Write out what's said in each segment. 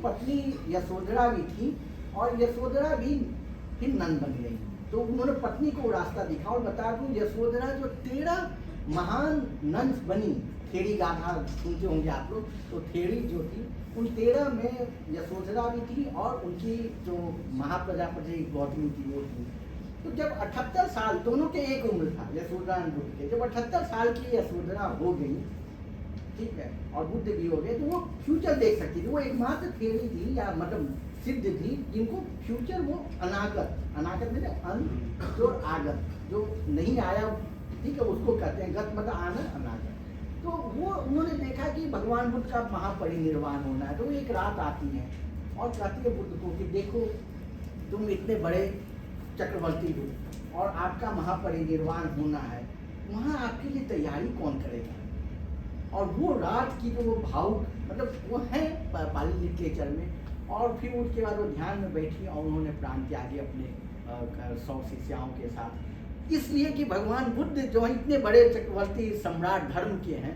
पत्नी यशोधरा भी थी और यशोधरा भी फिर नन बन गई। तो उन्होंने पत्नी को रास्ता दिखा। और बता दूं, यशोधरा जो 13 महान नन्स बनी, थेरी गाथा सुनते होंगे आप लोग, तो थेरी जो थी उन 13 में यशोधरा भी थी और उनकी जो महाप्रजापति गौतमी थी वो थी। तो जब 78 साल, दोनों के एक उम्र था यशोधरा और बुद्ध के, जब 78 साल की यशोधरा हो गई, ठीक है, और बुद्ध भी हो गए, तो वो फ्यूचर देख सकती थी। वो एकमात्र थेरी थी या मतलब सिद्ध थी जिनको फ्यूचर, वो अनागत में जो आगत, जो नहीं आया, ठीक है, उसको कहते हैं गत, मतलब आना, अनागत। तो वो उन्होंने देखा कि भगवान बुद्ध का महापरिनिर्वाण होना है। तो एक रात आती है और कहती है बुद्ध को कि देखो, तुम इतने बड़े चक्रवर्ती हो और आपका महापरिनिर्वाण होना है, वहाँ आपके लिए तैयारी कौन करेगा? और वो रात की जो वो भावुक, मतलब वो है पाली लिटरेचर में। और फिर उसके बाद वो ध्यान में बैठी और उन्होंने प्राण त्यागे अपने 100 शिष्याओं के साथ। इसलिए कि भगवान बुद्ध जो इतने बड़े चक्रवर्ती सम्राट धर्म के हैं,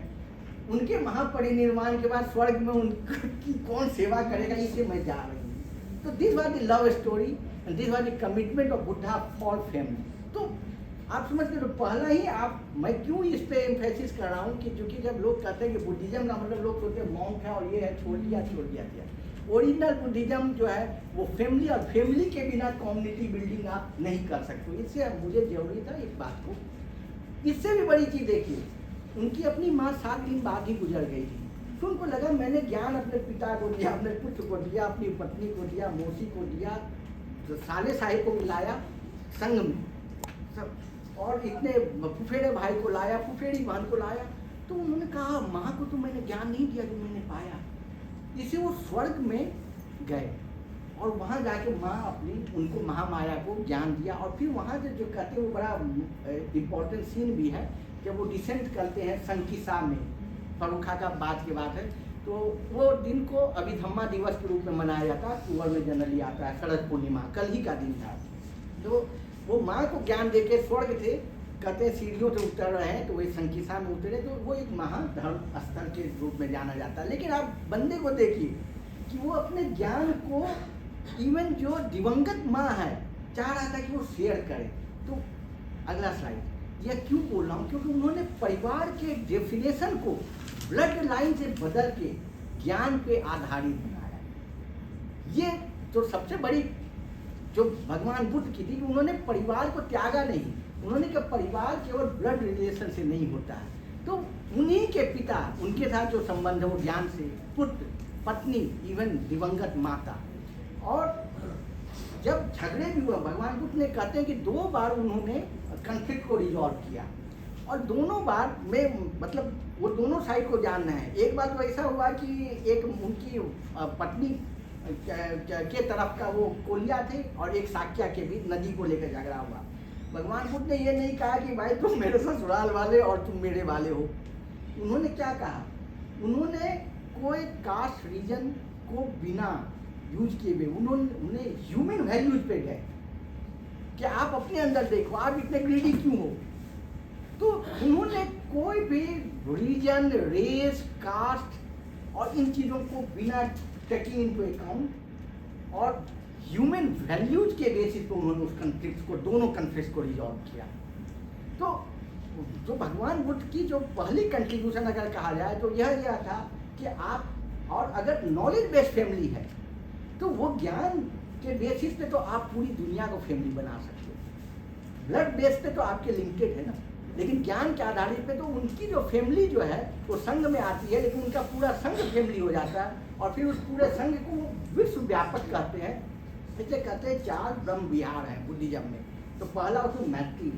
उनके महापरिनिर्वाण के बाद स्वर्ग में उनकी कौन सेवा करेगा, इसे मैं जा रही हूँ। तो this was the love story and this was the commitment of Buddha for family. तो आप समझते हो, पहला ही मैं क्यों इस पे एम्फेसिस कर रहा हूँ कि क्योंकि जब लोग कहते हैं कि बुद्धिज्म का मतलब, लोग सोचते हैं मॉन्क है और ये है, छोड़ दिया। ओरिजिनल बुद्धिज्म जो है वो फैमिली, और फैमिली के बिना कम्युनिटी बिल्डिंग आप नहीं कर सकते। इससे मुझे जरूरी था इस बात को। इससे भी बड़ी चीज़ देखिए, उनकी अपनी माँ 7 दिन बाद ही गुजर गई थी। तो उनको लगा मैंने ज्ञान अपने पिता को दिया, अपने पुत्र को दिया, अपनी पत्नी को दिया, मौसी को दिया, तो साले साहिब को मिलाया संग में सब, और इतने फुफेरे भाई को लाया, फुफेरी बहन को लाया। तो उन्होंने कहा माँ को तो मैंने ज्ञान नहीं दिया जो मैंने पाया। इसे वो स्वर्ग में गए और वहाँ जाके माँ अपनी उनको महामाया को ज्ञान दिया। और फिर वहाँ जो कहते हैं वो बड़ा इम्पोर्टेंट सीन भी है, जब वो डिसेंट करते हैं संकिसा में, फरुखा का बात की बात है। तो वो दिन को अभिधम्मा दिवस के रूप में मनाया जाता है, अक्टूबर में जनरली आता है, शरद पूर्णिमा, कल ही का दिन था। तो वो माँ को ज्ञान देके स्वर्ग थे, कहते हैं सीढ़ियों से उतर रहे हैं, तो वही संकिसा में उतरे। तो वो एक महाधर्म स्थल के रूप में जाना जाता है। लेकिन आप बंदे को देखिए कि वो अपने ज्ञान को, इवन जो दिवंगत माँ है, चाह रहा था कि वो शेयर करे। तो अगला स्लाइड, यह क्यों बोल रहा हूँ, क्योंकि उन्होंने परिवार के डेफिनेशन को ब्लड लाइन से बदल के ज्ञान पे आधारित बनाया। ये जो सबसे बड़ी जो भगवान बुद्ध की थी, उन्होंने परिवार को त्यागा नहीं। उन्होंने कहा परिवार केवल ब्लड रिलेशन से नहीं होता है। तो उन्हीं के पिता, उनके साथ जो संबंध है वो ज्ञान से, पुत्र, पत्नी, इवन दिवंगत माता। और जब झगड़े भी हुआ, भगवान बुद्ध ने कहते हैं कि 2 बार उन्होंने कन्फ्लिक्ट को रिजॉल्व किया, और दोनों बार में मतलब वो दोनों साइड को जानना है। एक बार तो ऐसा हुआ कि एक उनकी पत्नी के तरफ का वो कोलिया थे और एक साक्या के बीच नदी को लेकर झगड़ा हुआ। भगवान बुद्ध ने ये नहीं कहा कि भाई तुम मेरे ससुराल वाले और तुम मेरे वाले हो। उन्होंने क्या कहा, उन्होंने कोई कास्ट रीजन को बिना यूज किए हुए उन्हें ह्यूमन वैल्यूज पे गए कि आप अपने अंदर देखो, आप इतने ग्रीडी क्यों हो। तो उन्होंने कोई भी रीजन, रेस, कास्ट और इन चीज़ों को बिना टेकिंग इनटू अकाउंट और ह्यूमन वैल्यूज के बेसिस पर उन्होंने उस कन्फ्लिक्ट को, दोनों कन्फ्लिक्ट को रिजॉल्व किया। तो जो भगवान बुद्ध की जो पहली कंट्रीब्यूशन अगर कहा जाए तो यह था कि आप, और अगर नॉलेज बेस्ड फैमिली है तो वो ज्ञान के बेसिस पे तो आप पूरी दुनिया को फैमिली बना सकते हो। ब्लड बेस पे तो आपके लिंकेड है ना, लेकिन ज्ञान के आधारित पे तो उनकी जो फैमिली जो है वो संघ में आती है, लेकिन उनका पूरा संघ फैमिली हो जाता है। और फिर उस पूरे संघ को विश्व व्यापक कहते हैं। इसलिए कहते हैं 4 ब्रह्म विहार हैं बुद्धिज्म में। तो पहला उसको मैत्री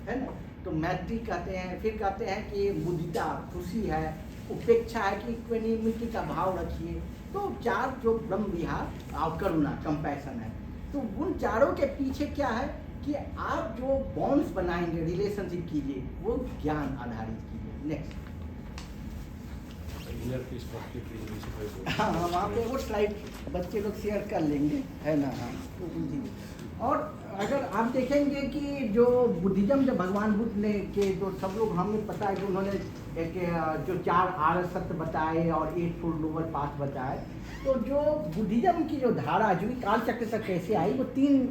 है ना, तो मैत्री कहते हैं। फिर कहते हैं कि मुदिता, खुशी है, उपेक्षा है कि इक्विनिमिटी का भाव रखिए। तो 4 जो ब्रह्म विहार और करुणा, कंपैशन है। तो उन चारों के पीछे क्या है कि आप जो बॉन्ड्स बनाएंगे, रिलेशनशिप कीजिए, वो ज्ञान आधारित कीजिए। नेक्स्ट, हाँ वहाँ पे वो स्लाइड बच्चे लोग शेयर कर लेंगे, है ना। हाँ तो और अगर आप देखेंगे कि जो बुद्धिज्म, जब भगवान बुद्ध ने के जो सब लोग, हमें पता है कि उन्होंने एक जो 4 आर्य सत्य बताए और 8 फुल नोबल पाथ बताए। तो जो बुद्धिज्म की जो धारा जो कि काल चक्र तक कैसे आई, वो 3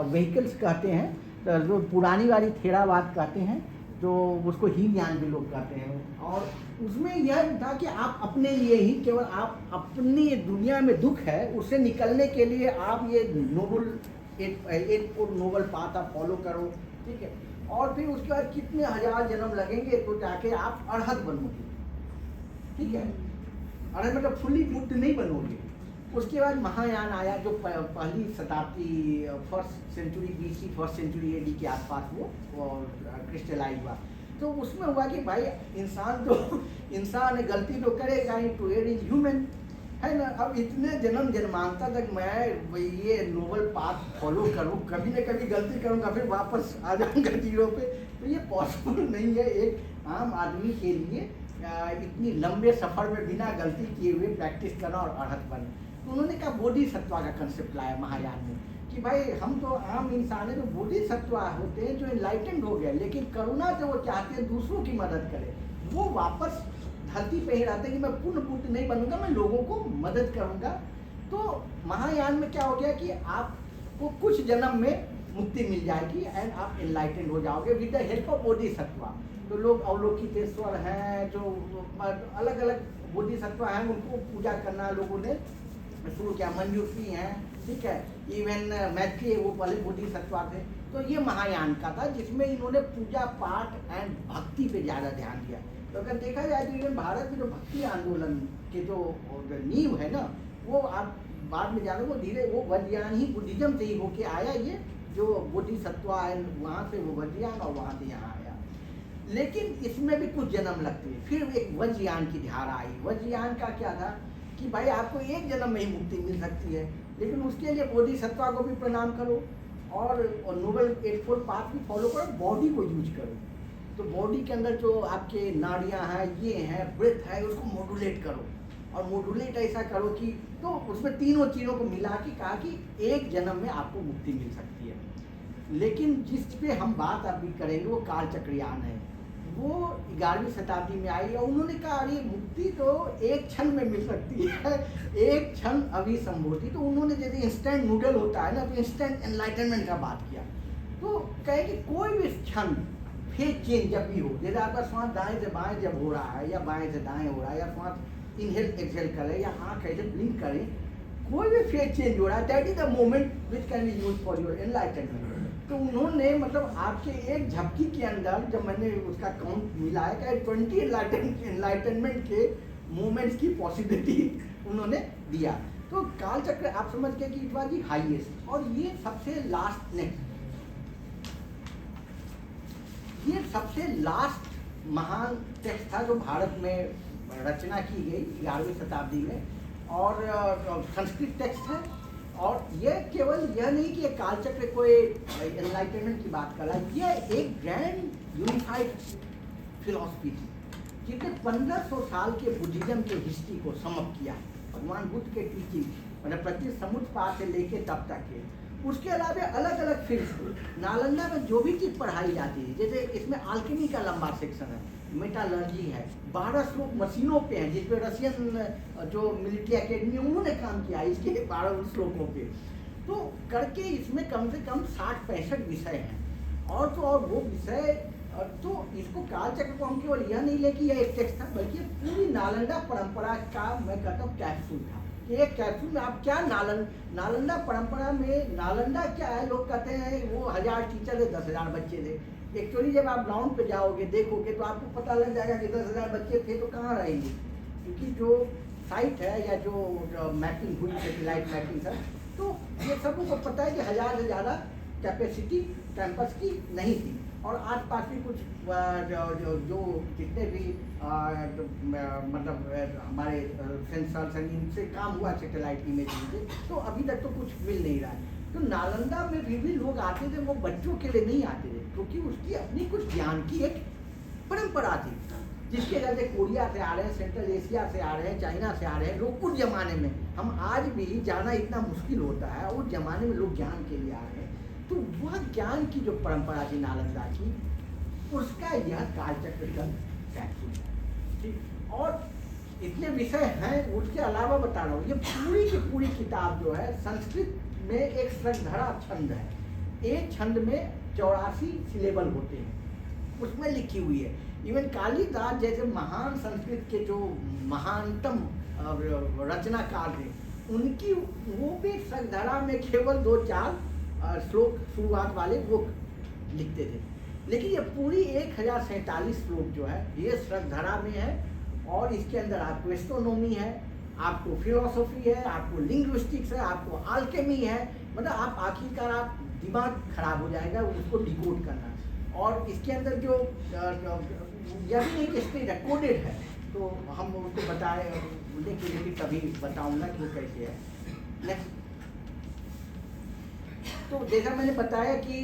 व्हीकल्स कहते हैं। तो जो पुरानी वाली थेरावाद कहते हैं, जो उसको ही ज्ञान भी लोग कहते हैं। और उसमें यह था कि आप अपने लिए ही, केवल आप अपनी दुनिया में दुख है उससे निकलने के लिए आप ये एक नोबल पाथ आप फॉलो करो, ठीक है। और फिर उसके बाद कितने हजार जन्म लगेंगे तो जाके आप अरहत बनोगे, ठीक है। अरहत मतलब फुल्ली बुद्ध नहीं बनोगे। उसके बाद महायान आया, जो पहली शताब्दी first century BC first century AD के आसपास वो क्रिस्टलाइज हुआ। तो उसमें हुआ कि भाई इंसान गलती तो करेगा ही, टू एड इज ह्यूमन, है ना। अब इतने जन्मांतर तक मैं ये नोबल पाथ फॉलो करूँ, कभी न कभी गलती करूँगा, फिर वापस आ जाऊँगा जीरो पे, तो ये पॉसिबल नहीं है एक आम आदमी के लिए इतनी लंबे सफ़र में बिना गलती किए हुए प्रैक्टिस करना और अरहत बनना। तो उन्होंने कहा बोधिसत्वा का कंसेप्ट लाया महायान में कि भाई हम तो आम इंसान है, तो बोधिसत्वा होते हैं जो इनलाइटेंड हो गए, लेकिन करुणा से वो चाहते हैं दूसरों की मदद करें। वो वापस धरती पे ही रहते हैं कि मैं पूर्ण बुद्ध नहीं बनूंगा, मैं लोगों को मदद करूंगा। तो महायान में क्या हो गया कि आपको कुछ जन्म में मुक्ति मिल जाएगी एंड आप एनलाइटेंड हो जाओगे with the help of Bodhisattva. तो लोग अवलोकितेश्वर हैं, जो अलग अलग बोधिसत्वा हैं, उनको पूजा करना लोगों ने शुरू किया। मंजूषी हैं, ठीक है, इवन मैत्री वो पहले बोधिसत्वा थे। तो ये महायान का था जिसमें इन्होंने पूजा पाठ एंड भक्ति पे ज़्यादा ध्यान दिया। तो अगर देखा जाए तो इवन भारत में जो भक्ति आंदोलन के जो नींव है ना, वो आप बाद में जानो, वो धीरे वो वज्रयान ही बुद्धिज्म से ही होके आया। ये जो बोधिसत्वा है वहाँ से वो वज्रयान और वहाँ से यहाँ आया। लेकिन इसमें भी कुछ जन्म लगते हैं। फिर एक वज्रयान की धारा आई। वज्रयान का क्या था कि भाई आपको एक जन्म में ही मुक्ति मिल सकती है, लेकिन उसके लिए बोधिसत्वा को भी प्रणाम करो और नोबल 8 फोल्ड पाथ भी फॉलो करो, बॉडी को यूज करो। तो बॉडी के अंदर जो आपके नाड़ियाँ हैं, ये हैं, ब्रेथ है, उसको मॉड्यूलेट करो। और मॉड्यूलेट ऐसा करो कि तो उसमें तीनों चीज़ों को मिला के कहा कि एक जन्म में आपको मुक्ति मिल सकती है। लेकिन जिस पे हम बात अभी करेंगे वो कालचक्रियान है। वो 11वीं शताब्दी में आई और उन्होंने कहा अरे मुक्ति तो एक क्षण में मिल सकती है, एक क्षण अभी संभव थी। तो उन्होंने जैसे इंस्टेंट नूडल होता है ना, तो इंस्टेंट एनलाइटनमेंट का बात किया। तो कहे कि कोई भी क्षण फेज चेंज जब भी हो, जैसे आपका श्वास दाएं से बाएं जब हो रहा है या बाएं से दाएं हो रहा है, या श्वास इनहेल एक्सहेल करें या आँख ऐसे ब्लिंक करें, कोई भी फेज चेंज हो रहा है, that is the moment which can be use for your enlightenment. तो उन्होंने मतलब आपके एक झपकी के अंदर जब मैंने उसका काउंट मिलाया कि 20 एनलाइटनमेंट के मोमेंट्स की पॉसिबिलिटी उन्होंने दिया। तो काल चक्र आप समझ गए कि इट वाज दी हाईएस्ट। और ये सबसे लास्ट ये सबसे लास्ट महान टेक्स्ट था जो भारत में रचना की गई 11वीं शताब्दी में, और संस्कृत टेक्स्ट है। और ये केवल यह नहीं कि एक कालचक्र कोई एनलाइटनमेंट की बात कर रहा है, यह एक ग्रैंड यूनिफाइड फिलॉसफी थी जिसने 1500 साल के बुद्धिज्म के हिस्ट्री को समअप किया। भगवान बुद्ध के टीचिंग मतलब प्रति समुद्र से लेके तब तक के। उसके अलावा अलग अलग फील्ड नालंदा में जो भी चीज़ पढ़ाई जाती है, जैसे इसमें आल्केमी का लंबा सेक्शन है, मेटालर्जी है, 12 श्लोक मशीनों पे हैं जिस पे रशियन जो मिलिट्री एकेडमी उन्होंने काम किया इसके 12 श्लोकों पे। तो करके इसमें कम से कम 60-65 विषय हैं। और तो और वो विषय, तो इसको कालचक्र को हम केवल यह नहीं ले कि यह एक टेक्स्ट था, बल्कि पूरी नालंदा परंपरा का मैं कहता हूँ कैप्सूल था। एक कैप्सूल में आप क्या नालंदा परंपरा में, नालंदा क्या है, लोग कहते हैं वो 1000 टीचर थे, 10,000 बच्चे थे। एक्चुअली जब आप ग्राउंड पे जाओगे देखोगे तो आपको पता लग जाएगा कि 10,000 बच्चे थे तो कहाँ रहेंगे, क्योंकि जो साइट है या जो मैपिंग हुई सेटेलाइट मैपिंग है, तो ये सबको पता है कि 1000 से ज़्यादा कैपेसिटी कैंपस की नहीं थी। और आसपास भी कुछ जो जितने भी मतलब हमारे सेंसर्स हैं इनसे काम हुआ सेटेलाइट इमेजिंग से, तो अभी तक तो कुछ मिल नहीं रहा है। तो नालंदा में भी लोग आते थे, वो बच्चों के लिए नहीं आते थे, क्योंकि उसकी अपनी कुछ ज्ञान की एक परंपरा थी, जिसके चलते कोरिया से आ रहे हैं, सेंट्रल एशिया से आ रहे हैं, चाइना से आ रहे हैं लोग। उस जमाने में हम आज भी जाना इतना मुश्किल होता है, उस जमाने में लोग ज्ञान के लिए आ रहे हैं। तो वह ज्ञान की जो परंपरा थी नालंदा की, उसका यह कालचक्र का कैप्सूल है। ठीक। और इतने विषय हैं, उसके अलावा बता रहा हूँ, ये पूरी की पूरी किताब जो है संस्कृत में एक श्रद्धरा छंद है। एक छंद में 84 सिलेबल होते हैं, उसमें लिखी हुई है। इवन कालिदास जैसे महान संस्कृत के जो महानतम रचनाकार थे, उनकी वो भी श्रद्धरा में केवल 2-4 श्लोक शुरुआत वाले वो लिखते थे। लेकिन ये पूरी 1047 श्लोक जो है ये श्रद्धरा में है। और इसके अंदर आपको एस्ट्रोनॉमी है, आपको फिलोसॉफी है, आपको लिंग्विस्टिक्स है, आपको अल्केमी है। मतलब आप आखिरकार आप दिमाग खराब हो जाएगा उसको डिकोड करना। और इसके अंदर जो यह भी एक स्टेज है, कोडेड है, तो हम उसको बताए लेकिन तभी बताऊंगा कि वो कैसे है। नेक्स्ट, तो जैसा मैंने बताया कि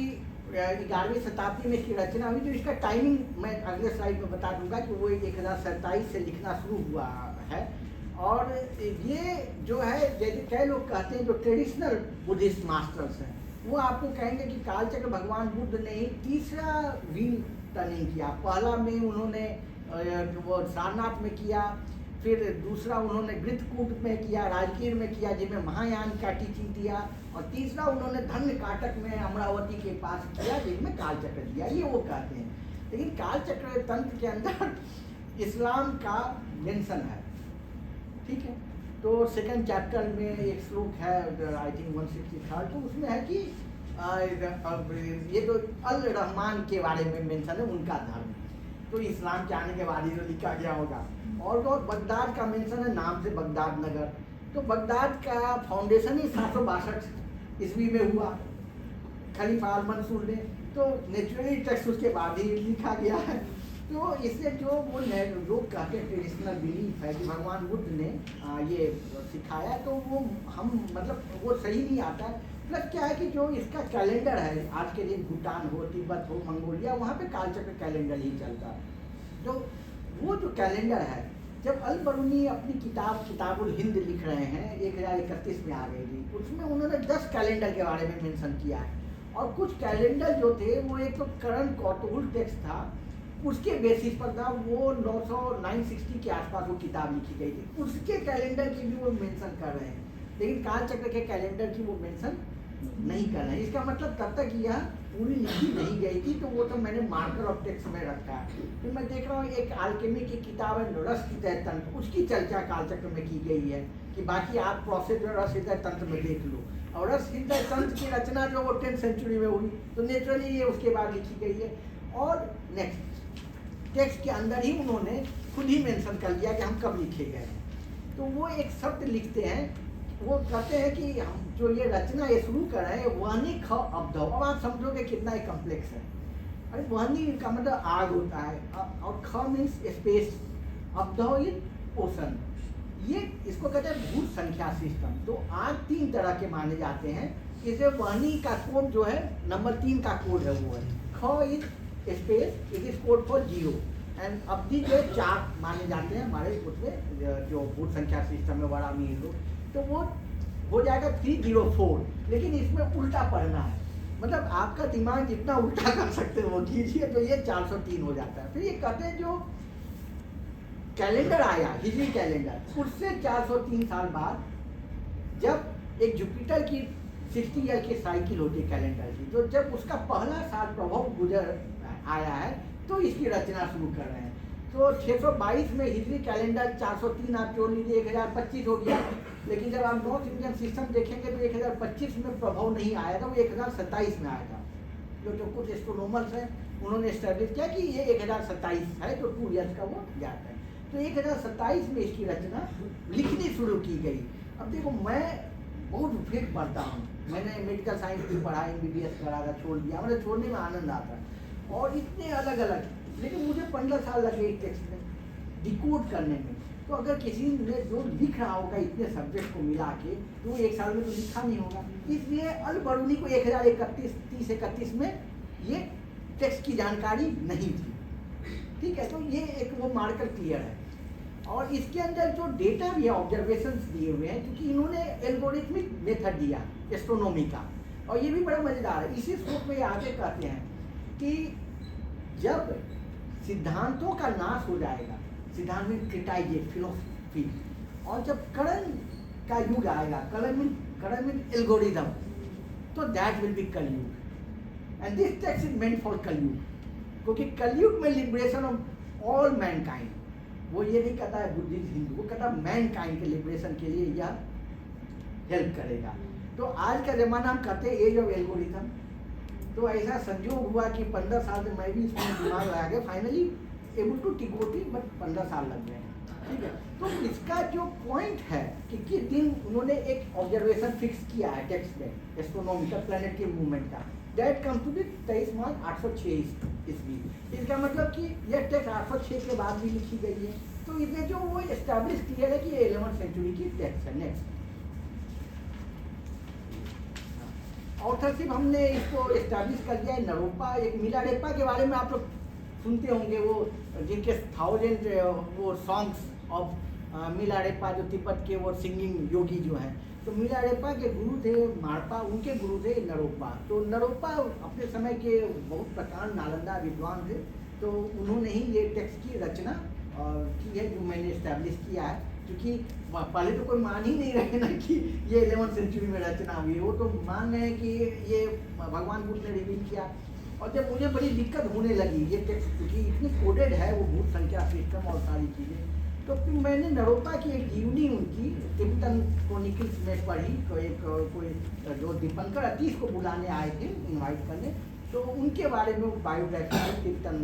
11वीं शताब्दी में इसकी रचना हुई। जो इसका टाइमिंग मैं अगले स्लाइड में बता दूंगा कि वो 1027 से लिखना शुरू हुआ है। और ये जो है जैसे कई लोग कहते हैं जो ट्रेडिशनल बुद्धिस्ट मास्टर्स हैं वो आपको कहेंगे कि कालचक्र भगवान बुद्ध ने ही तीसरा व्हील टर्निंग किया। पहला में उन्होंने वो सारनाथ में किया, फिर दूसरा उन्होंने गृतकूट में किया, राजगीर में किया जिसमें महायान का टीचिंग दिया, और तीसरा उन्होंने धन्य काटक में अमरावती के पास किया जिसमें कालचक्र दिया। ये वो कहते हैं। लेकिन कालचक्र तंत्र के अंदर इस्लाम का मेंशन है, ठीक है। तो सेकंड चैप्टर में एक श्लोक है आई थिंक 163, तो उसमें है कि ये तो अल रहमान के बारे में मेंशन है, उनका धर्म, तो इस्लाम के आने के बाद ही तो लिखा गया होगा। और तो बगदाद का मेंशन है, नाम से बगदाद नगर। तो बगदाद का फाउंडेशन ही 762 ईस्वी में हुआ खलीफा अल मंसूर ने, तो नेचुरली टेक्स्ट उसके बाद ही लिखा गया है। तो इससे जो वो लोग कहते हैं ट्रेडिशनल बिलीफ है कि भगवान बुद्ध ने ये सिखाया, तो वो हम मतलब वो सही नहीं आता है। प्लस क्या है कि जो इसका कैलेंडर है, आज के दिन भूटान हो, तिब्बत हो, मंगोलिया, वहाँ पे कालचक्र कैलेंडर ही चलता है। तो वो जो कैलेंडर है, जब अल बरूनी अपनी किताबुल हिंद लिख रहे हैं 1031 में आ गई थी, उसमें उन्होंने 10 कैलेंडर के बारे में मेंशन किया है। और कुछ कैलेंडर जो थे वो एक तो करण कौतूहल टेक्स्ट था, उसके बेसिस पर था, वो 960 के आसपास वो किताब लिखी गई थी, उसके कैलेंडर की भी वो मेंशन कर रहे हैं। लेकिन कालचक्र के कैलेंडर की वो मेंशन नहीं कर रहे हैं। इसका मतलब तब तक यह पूरी लिखी नहीं गई थी, तो वो तो मैंने मार्कर ऑफ टेक्स्ट में रखा है। फिर मैं देख रहा हूँ एक अल्केमी की किताब है रस हृदय तंत्र, उसकी चर्चा कालचक्र में की गई है कि बाकी आप प्रोसेस जो रस हृदय तंत्र में देख लो। और रस हृदय तंत्र की रचना जो वो 10th सेंचुरी में हुई, तो नेचुरली ये उसके बाद लिखी गई है। और नेक्स्ट टेक्स्ट के अंदर ही उन्होंने खुद ही मेंशन कर लिया कि हम कब लिखे गए हैं। तो वो एक शब्द लिखते हैं, वो कहते हैं कि हम जो ये रचना ये शुरू कर रहे हैं वहनी ख अब्धव। अब आप समझोगे कितना एक कॉम्प्लेक्स है। अरे वहनी का मतलब आग होता है, और ख मीन्स स्पेस, अब्धव इज ओशन। ये इसको कहते हैं भूत संख्या सिस्टम। तो आग 3 तरह के माने जाते हैं। इसे वहनी का कोड जो है नंबर 3 का कोड है, वो है ख is space, it is code for 0। And अवधि जो 4 माने जाते हैं हमारे उसमें जो भूत संख्या सिस्टम में बड़ा मीन लो, तो वो हो जाएगा 304। लेकिन इसमें उल्टा पढ़ना है, मतलब आपका दिमाग जितना उल्टा कर सकते हो वो कीजिए, तो ये 403 हो जाता है। फिर ये कहते हैं जो कैलेंडर आया हिजरी कैलेंडर, उससे 403 साल बाद जब एक जुपिटर की 60 ईयर की साइकिल होती है कैलेंडर की, तो जब उसका पहला साल प्रभाव गुजर आया है तो इसकी रचना शुरू कर रहे हैं। तो 622 में हिजरी कैलेंडर 403 आप जोड़ लीजिए, 1025 हो गया। लेकिन जब आप नॉर्थ इंडियन सिस्टम देखेंगे तो 1025 में प्रभाव नहीं आया था, वो 1027 में आया था। जो कुछ एस्ट्रोनॉमर्स हैं उन्होंने एस्टेब्लिश किया कि ये 1027 है, जो 2 ईयर्स का वो गैप है। तो 1027 में इसकी रचना लिखनी शुरू की गई। अब देखो मैं बहुत फेक पढ़ता हूँ, मैंने मेडिकल साइंस भी पढ़ा, MBBS करा था, छोड़ दिया, मुझे छोड़ने में आनंद आता है। और इतने अलग अलग, लेकिन मुझे 15 साल लगे एक टेक्स्ट में डिकोड करने में। तो अगर किसी ने जो लिख रहा होगा इतने सब्जेक्ट को मिला के, तो 1 साल में तो लिखा नहीं होगा। इसलिए अल बरूनी को 1031 में ये टेक्स्ट की जानकारी नहीं थी, ठीक है। तो ये एक वो मार्कर क्लियर है। और इसके अंदर जो डेटा भी है, ऑब्जर्वेशंस दिए हुए हैं, क्योंकि इन्होंने एल्गोरिथमिक मेथड दिया एस्ट्रोनॉमी का। और ये भी बड़ा मजेदार है, इसी स्कोप में आगे कहते हैं कि जब सिद्धांतों का नाश हो जाएगा, सिद्धांत में क्रिटाइजेट फिलोसफी। और जब करण का युग आएगा, करण में एल्गोरिदम, तो दैट विल बी कलयुग। And this text is meant for कलयुग, क्योंकि कलयुग में लिबरेशन ऑफ ऑल मैनकाइंड, वो ये नहीं कहता है बुद्धिस्ट हिंदू, वो कहता है मैनकाइंड के लिबरेशन के लिए यह हेल्प करेगा। तो आज का जमाना हम कहते हैं एज ऑफ एल्गोरिथम। तो ऐसा संयोग हुआ कि 15 साल से मैं भी इसमें दिमाग लगा के फाइनली एबल टू टिकोटी, बट 15 साल लग गए, ठीक है। तो इसका जो पॉइंट है कि किस दिन उन्होंने एक ऑब्जर्वेशन फिक्स किया है टेक्स्ट में एस्ट्रोनॉमिकल प्लैनेटरी मूवमेंट का, दैट कम्स टू द 23 मार्च 806 ईस्वी। इसका मतलब कि यह टेक्स्ट 806 के बाद भी लिखी गई है। तो इसमें जो वो एस्टैब्लिश किया है कि ये 11वीं सेंचुरी की टेक्स्ट है। नेक्स्ट ऑथरशिप हमने इसको एस्टैब्लिश कर दिया है नरोपा। एक मिलारेपा के बारे में आप लोग सुनते होंगे, वो जिनके 1000 वो सॉन्ग्स ऑफ मिलारेपा, जो तिब्बत के वो सिंगिंग योगी जो हैं। तो मिलारेपा के गुरु थे मारपा, उनके गुरु थे नरोपा। तो नरोपा अपने समय के बहुत प्रकांड नालंदा विद्वान थे। तो उन्होंने ही ये टेक्स्ट की रचना की है, जो मैंने इस्टेब्लिश किया है। क्योंकि पहले तो कोई मान ही नहीं रहे ना कि ये 11वीं सेंचुरी में रचना हुई है, वो तो मान रहे हैं कि ये भगवान बुद्ध ने रिवील किया। और जब मुझे बड़ी दिक्कत होने लगी ये टेक्स्ट, क्योंकि इतनी कोडेड है वो भूत संख्या सिस्टम और सारी चीज़ें, तो फिर मैंने नरोपा की एक जीवनी उनकी तिब्बतन क्रोनिकल्स में पढ़ी। तो एक कोई जो दीपंकर अतीश को बुलाने आए थे इनवाइट करने, तो उनके बारे में बायोग्राफी है तिब्बतन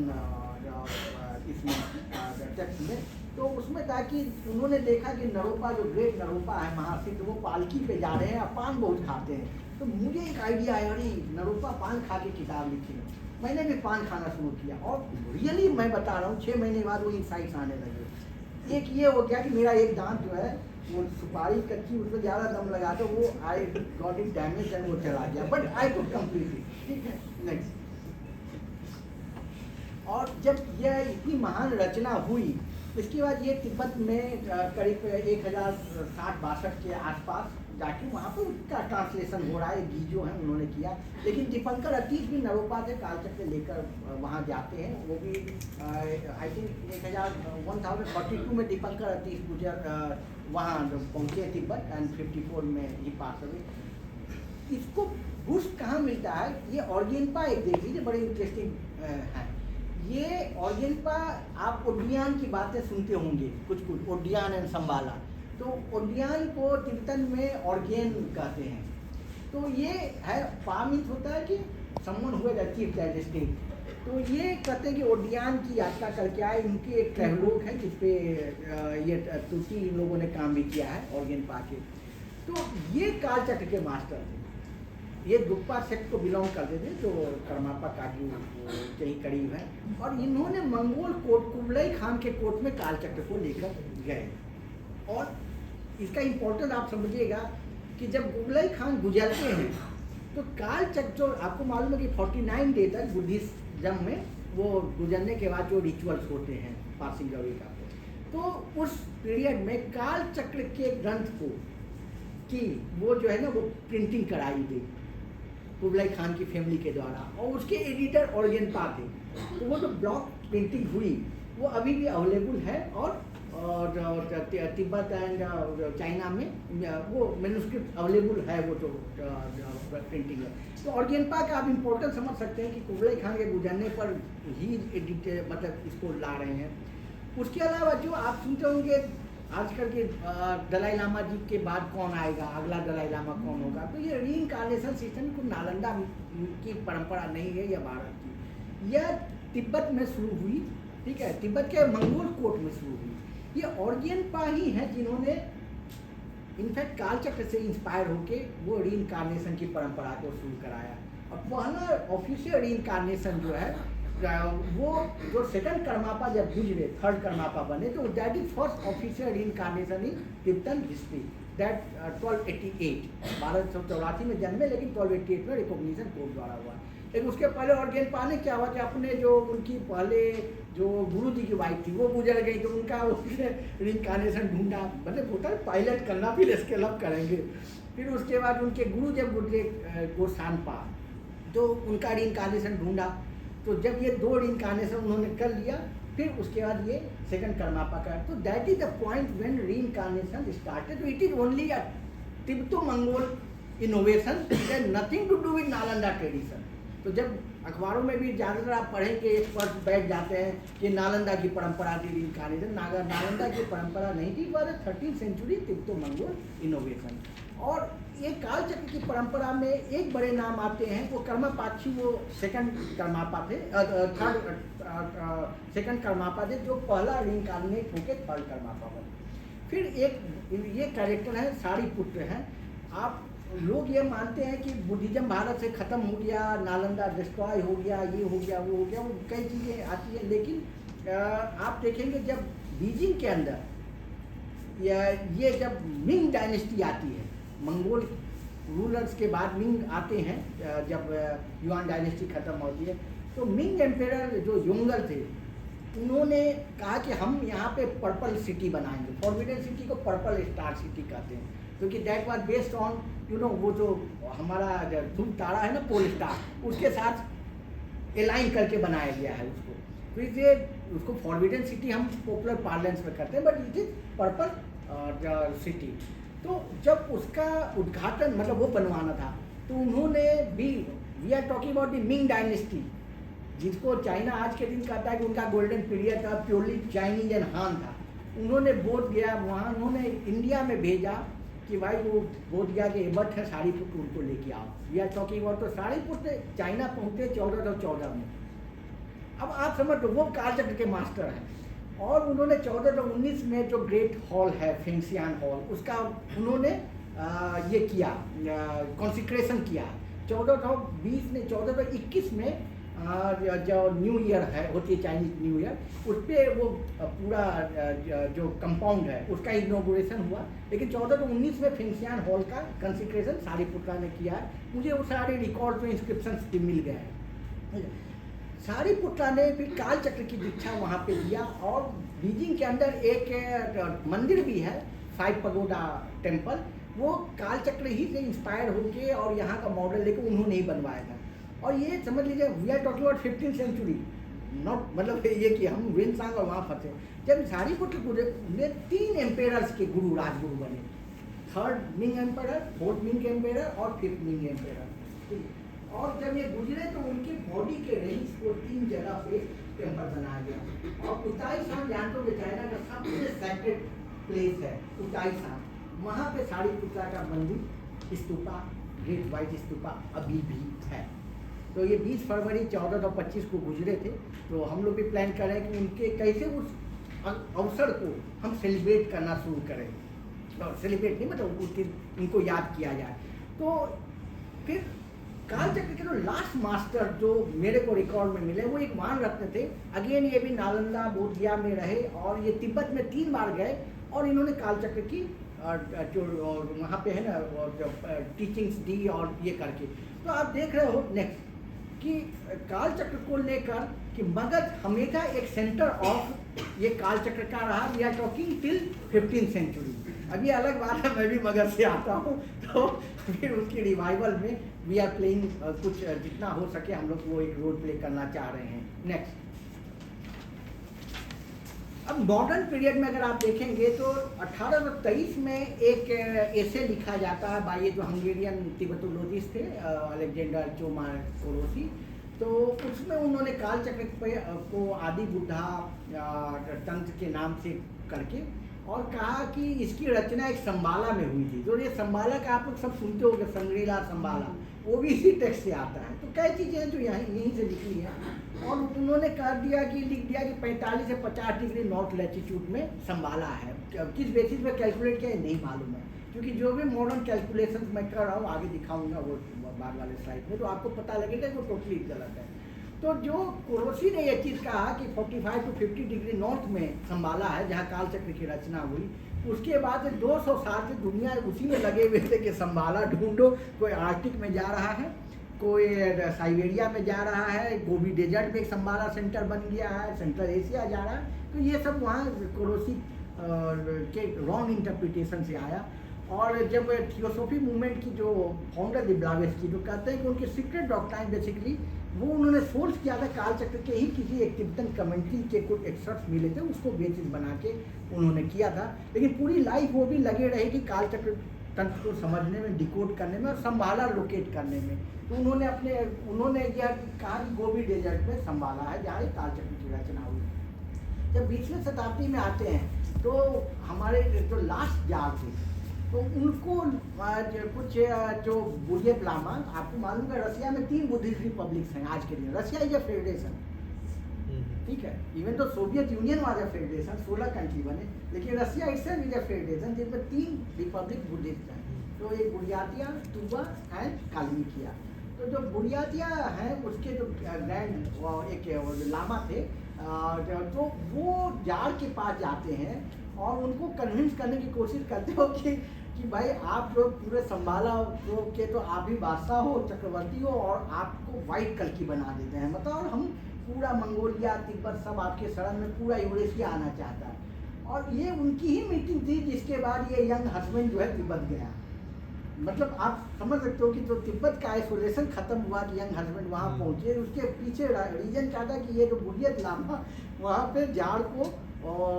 इसमें टेक्स्ट में। तो उसमें था कि उन्होंने देखा कि नरोपा जो ग्रेट नरोपा है महर्षि, तो वो पालकी पे जा रहे हैं और पान बहुत खाते हैं। तो मुझे एक आइडिया आया, अरे नरोपा पान खा के किताब लिखी है। मैंने भी पान खाना शुरू किया और रियली मैं बता रहा हूँ 6 महीने बाद वो इंसाइट्स आने लगे। एक ये हो गया कि मेरा एक दांत जो है वो सुपारी कच्ची, उसमें ज़्यादा दम लगा तो वो I got it damage and वो चला गया, but I could complete it, ठीक है। नेक्स्ट, और जब यह इतनी महान रचना हुई, इसके बाद ये तिब्बत में करीब 1060-62 के आसपास जाके वहाँ पर उसका ट्रांसलेशन हो रहा है। गीजो हैं उन्होंने किया, लेकिन दीपंकर अतीश भी नरोपा से कालचक्र लेकर वहाँ जाते हैं। वो भी आई थिंक 1042 में दीपंकर अतीश गुजर वहाँ पहुँचे तिब्बत, एंड 54 में ही पास हुए। इसको बूस्ट कहाँ मिलता है, ये ऑर्गेनपा एक देख लीजिए, बड़े इंटरेस्टिंग है। ये ऑर्गेनपा, आप ओडियान की बातें सुनते होंगे कुछ कुछ, ओडियान एंड संबाला। तो ओडियान को तिब्बतन में ऑर्गेन कहते हैं। तो ये है, पा मीन्स होता है कि समवन हुए द चीफ डायजेस्टिव। तो ये कहते हैं कि ओडियान की यात्रा करके आए। इनके एक ट्रैवलोग हैं जिसपे ये तुलसी इन लोगों ने काम भी किया है ऑर्गेनपा के। तो ये कालचक्र के मास्टर थे। ये दुप्पा सेक्ट को बिलोंग करते थे, जो करमापा काटू के ही करीब है। और इन्होंने मंगोल कोर्ट, कुबलई खान के कोर्ट में कालचक्र को लेकर गए। और इसका इम्पोर्टेंस आप समझिएगा कि जब कुबलई खान गुजरते हैं तो कालचक्र, जो आपको मालूम है कि 49 डे तक बुद्धिज्म में वो गुजरने के बाद जो रिचुअल्स होते हैं पासिंग अवे का, तो उस पीरियड में कालचक्र के ग्रंथ को की वो जो है ना वो प्रिंटिंग कराई गई कुबलई खान की फैमिली के द्वारा, और उसके एडिटर ऑर्गेनपा थे। तो वो जो ब्लॉक प्रिंटिंग हुई वो अभी भी अवेलेबल है, और तिब्बत एंड चाइना में वो मैन्युस्क्रिप्ट अवेलेबल है, वो जो प्रिंटिंग है। तो ऑर्गेनपा का आप इम्पोर्टेंस समझ सकते हैं कि कुबलई खान के गुजरने पर ही एडिट मतलब इसको ला रहे हैं। उसके अलावा जो आप सुनते होंगे आजकल के दलाई लामा जी के बाद कौन आएगा, अगला दलाई लामा कौन होगा, तो ये रीइंकार्नेशन सिस्टम को नालंदा की परंपरा नहीं है, यह भारत की, यह तिब्बत में शुरू हुई, ठीक है, तिब्बत के मंगोल कोर्ट में शुरू हुई। ये ऑर्गेनपा ही है जिन्होंने इनफैक्ट कालचक्र से इंस्पायर होके वो रीइंकार्नेशन की परंपरा को शुरू कराया। और पहला ऑफिशियल रीइंकार्नेशन जो है वो जो सेकंड कर्मापा जब गुजरे, थर्ड कर्मापा बने, तो that is first official reincarnation in Tibetan history, that 1288 1284 में जन्मे, लेकिन 1288 में रिकॉग्निशन कोर्ट द्वारा हुआ। लेकिन उसके पहले ऑर्गेनपा ने क्या हुआ कि अपने जो उनकी पहले जो गुरु जी की वाइफ थी वो गुजर गई, तो उनका उसने रीइंकार्नेशन ढूंढा, मतलब होता है पायलट करना, फिर स्केल अप करेंगे। फिर उसके बाद उनके गुरु जब गुजरे गोसानपा, तो उनका रीइंकार्नेशन ढूंढा। तो जब ये 2 रीइंकार्नेशन उन्होंने कर लिया फिर उसके बाद ये सेकंड कर्मापा का। तो that is the point when reincarnation started. It is only a Tibeto Mongol innovation, nothing to do with Nalanda tradition. तो जब अखबारों में भी ज़्यादातर आप पढ़ेंगे एक्सपर्ट बैठ जाते हैं कि नालंदा की परंपरा थी रीइंकार्नेशन, नालंदा की परंपरा नहीं थी, पर 13th सेंचुरी तिब्बतो मंगोल इनोवेशन। और ये काल चक्र की परंपरा में एक बड़े नाम आते हैं, वो कर्मापाक्षी, वो सेकंड कर्मापा थे, सेकंड कर्मापा थे, जो पहला रीइंकार्नेट होकर थर्ड कर्मापा बने। फिर एक ये कैरेक्टर है सारिपुत्र हैं। आप लोग ये मानते हैं कि बुद्धिज्म भारत से ख़त्म हो गया, नालंदा डिस्ट्रॉय हो गया, ये हो गया, वो हो गया, वो कई चीज़ें आती हैं। लेकिन आप देखेंगे जब बीजिंग के अंदर ये जब मिंग डायनेस्टी आती है, मंगोल रूलर्स के बाद मिंग आते हैं, जब युआन डायनेस्टी ख़त्म होती है, तो मिंग एम्पेरर जो योंगल थे, उन्होंने कहा कि हम यहाँ पे पर्पल सिटी बनाएंगे। फॉरबिडन सिटी को पर्पल स्टार सिटी कहते हैं, क्योंकि दैट वाज बेस्ड ऑन वो जो हमारा ध्रुव तारा है ना, पोल स्टार, उसके साथ एलाइन करके बनाया गया है उसको। तो इसे उसको फॉरबिडन सिटी हम पॉपुलर पार्लेंस में करते हैं, but it is purple city. तो जब उसका उद्घाटन मतलब वो बनवाना था, तो उन्होंने भी, we are talking about the Ming dynasty, जिसको चाइना आज के दिन कहता है कि उनका गोल्डन पीरियड था, प्योरली चाइनीज एंड हान था। उन्होंने बोध गया वहाँ, उन्होंने इंडिया में भेजा कि भाई वो बोध गया कि एबट है, सारिपुत्र उनको लेके आओ। वी आर टॉकिंग अबाउट, तो सारिपुत्र चाइना पहुँचे 1414 में। अब आप समझ लो वो कालचक्र के मास्टर हैं, और उन्होंने 1419 में जो ग्रेट हॉल है फेंगशियान हॉल, उसका उन्होंने ये किया, कॉन्सिक्रेशन किया। 1420 ने 1421 में जो न्यू ईयर है होती है चाइनीज न्यू ईयर, उस पर वो पूरा जो कंपाउंड है उसका इनॉग्रेशन हुआ। लेकिन 1419 में फेंगशियान हॉल का कंसिक्रेशन सारिपुत्रा ने किया है। मुझे वो सारे रिकॉर्ड में इंस्क्रिप्शंस भी मिल गए हैं। सारिपुत्रा ने फिर काल चक्र की दीक्षा वहाँ पे दिया, और बीजिंग के अंदर एक मंदिर भी है, 5 पगोडा टेम्पल, वो काल चक्र ही से इंस्पायर होके और यहाँ का मॉडल लेकर उन्होंने ही बनवाया था। और ये समझ लीजिए we are talking about 15th century, not मतलब ये कि हम वेनसांग और वहाँ फंसे। जब सारिपुत्र गुजरे 3 एम्पेयर्स के गुरु राजगुरु बने, 3rd Ming ampere, 4th Ming ampere और 5th मिंग एम्पेयर। और जब ये गुजरे तो उनकी बॉडी के रेंज को 3 जगह पे टेम्पल बनाया गया। और उताई शाम जानते हो चाइना का सबसे सेक्रेड प्लेस है उताई शाम, वहाँ पे सारिपुत्रा का मंदिर स्तूपा, ग्रेट वाइट स्तूपा अभी भी है। तो ये 20 फरवरी 1425 को गुजरे थे। तो हम लोग भी प्लान कर रहे हैं कि उनके कैसे उस अवसर को हम सेलिब्रेट करना शुरू करें, और सेलिब्रेट नहीं मतलब उस दिन उनको याद किया जाए। तो फिर काल चक्र के जो लास्ट मास्टर जो मेरे को रिकॉर्ड में मिले, वो एक वान रत्न थे। अगेन ये भी नालंदा बोधगया में रहे, और ये तिब्बत में 3 बार गए, और इन्होंने काल चक्र की जो वहाँ पे है ना टीचिंग्स दी और ये करके। तो आप देख रहे हो नेक्स्ट कि काल चक्र को लेकर कि मगध हमेशा एक सेंटर ऑफ ये काल चक्र का रहा। We are talking till 15th century. अभी अलग बात है, मैं भी मगध से आता हूँ, तो फिर उसकी रिवाइवल में वी आर प्लेइंग कुछ जितना हो सके हम लोग वो एक रोल प्ले करना चाह रहे हैं। नेक्स्ट, अब मॉडर्न पीरियड में अगर आप देखेंगे तो 1823 में एक एसे लिखा जाता है बाय ये जो हंगेरियन तिब्बतोलॉजिस्ट थे अलेक्जेंडर चोमाकोरोसी। तो उसमें उन्होंने काल चक्र को आदि बुद्धा तंत्र के नाम से करके और कहा कि इसकी रचना एक संबाला में हुई थी। जो ये संबाला का आप लोग सब सुनते होंगे, संग्रीला संबाला, वो भी इसी टेक्स्ट से आता है। तो कई चीज़ें हैं जो यहीं से लिखी है। और उन्होंने कर दिया कि लिख दिया कि 45 से 50 डिग्री नॉर्थ लैटिट्यूड में संबाला है। किस बेसिस पे कैलकुलेट किया है नहीं मालूम है, क्योंकि जो भी मॉडर्न कैलकुलेशन मैं कर रहा हूँ आगे दिखाऊंगा वो बाद वाले स्लाइड में, तो आपको पता लगेगा कि वो टोटली गलत है। तो जो कोरोसी ने ये चीज़ कहा कि 45 to 50 डिग्री नॉर्थ में संबाला है जहाँ काल चक्र की रचना हुई, उसके बाद 200 साल से दुनिया उसी में लगे हुए थे कि संबाला ढूंढो। कोई आर्कटिक में जा रहा है, कोई साइबेरिया में जा रहा है, गोबी डेजर्ट में एक संबाला सेंटर बन गया है, सेंट्रल एशिया जा रहा है। तो ये सब वहाँ कोरोसी के रॉन्ग इंटरप्रिटेशन से आया। और जब थियोसॉफी मूवमेंट की जो फाउंडर थी ब्लावेस्की, जो कहते हैं कि उनके सीक्रेट डॉक्ट्राइन बेसिकली वो उन्होंने सोर्स किया था काल चक्र के ही किसी एक तिब्बतन कमेंट्री के कुछ एक्सट्रैक्ट्स मिले थे, उसको बेसिस बना के उन्होंने किया था। लेकिन पूरी लाइफ वो भी लगे रहे कि काल चक्र तंत्र को समझने में, डिकोड करने में और संभाला लोकेट करने में। तो उन्होंने यह कहा कि गोबी डेजर्ट में संभाला है जहाँ काल चक्र की रचना हुई। जब 20वीं शताब्दी में आते हैं तो हमारे जो लास्ट जार थे तो उनको कुछ जो बुद्धिस्ट लामा, आपको मालूम है रसिया में 3 बुद्धिस्ट रिपब्लिक्स हैं आज के दिन। रसिया इज अ फेडरेशन, ठीक है, इवन तो Soviet union was a federation, 16 country बने, लेकिन रसिया इटसेल्फ इज अ फेडरेशन जिसमें 3 रिपब्लिक बुद्धिस्ट हैं। तो एक बुर्यातिया, तुबा एंड काल्मिकिया। तो जो बुर्यातिया हैं उसके जो ग्रैंड एक लामा थे, तो वो जार के पास जाते हैं और उनको कन्विंस करने की कोशिश करते हो कि भाई आप जो पूरे संभाला के तो आप भी बादशाह हो, चक्रवर्ती हो, और आपको वाइट कल्कि बना देते हैं, मतलब और हम पूरा मंगोलिया, तिब्बत सब आपके शरण में, पूरा यूरेशिया आना चाहता है। और ये उनकी ही मीटिंग थी जिसके बाद ये यंग हस्बैंड जो है तिब्बत गया। मतलब आप समझ सकते हो कि जो तिब्बत का आइसोलेशन खत्म हुआ कि यंग हस्बैंड वहाँ पहुँचे, उसके पीछे रीजन क्या था कि ये जो बुद्धिस्ट लामा वहाँ पे जार को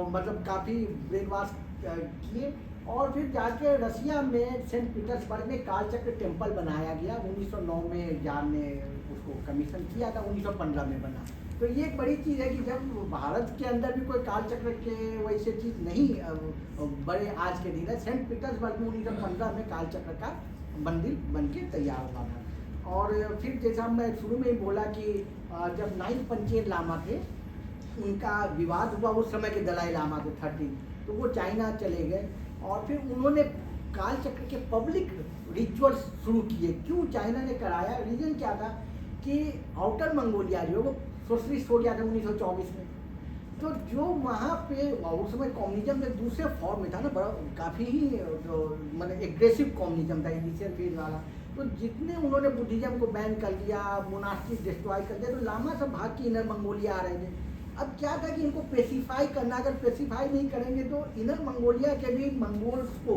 मतलब काफ़ी ब्रेकफास्ट किए, और फिर जाके रसिया में सेंट पीटर्सबर्ग में कालचक्र टेम्पल बनाया गया। 1909 में जार ने उसको कमीशन किया था, 1915 में बना। तो ये एक बड़ी चीज़ है कि जब भारत के अंदर भी कोई कालचक्र के वैसे चीज़ नहीं बड़े आज के दिन है, सेंट पीटर्सबर्ग में 1915 में कालचक्र का मंदिर बन के तैयार हुआ था। और फिर जैसा मैं शुरू में ही बोला कि जब 9 पंचेन लामा थे, उनका विवाद हुआ, उस समय के दलाई लामा थे 13, तो वो चाइना चले गए और फिर उन्होंने कालचक्र के पब्लिक रिचुअल्स शुरू किए। क्यों चाइना ने कराया, रीजन क्या था कि आउटर मंगोलिया जो वो सोशलिस्ट हो गया था 1924 में, तो जो वहाँ पे उस समय कम्युनिज्म में दूसरे फॉर्म में था ना, बड़ा काफ़ी ही जो मतलब एग्रेसिव कम्युनिज्म था इनिशियल फेज वाला। तो जितने उन्होंने बुद्धिज्म को बैन कर दिया, मोनास्ट्री डिस्ट्रॉय कर दिया, तो लामा सब भाग के इनर मंगोलिया आ रहे थे। अब क्या था कि इनको पेसिफाई करना, अगर पेसिफाई नहीं करेंगे तो इनर मंगोलिया के भी मंगोल्स को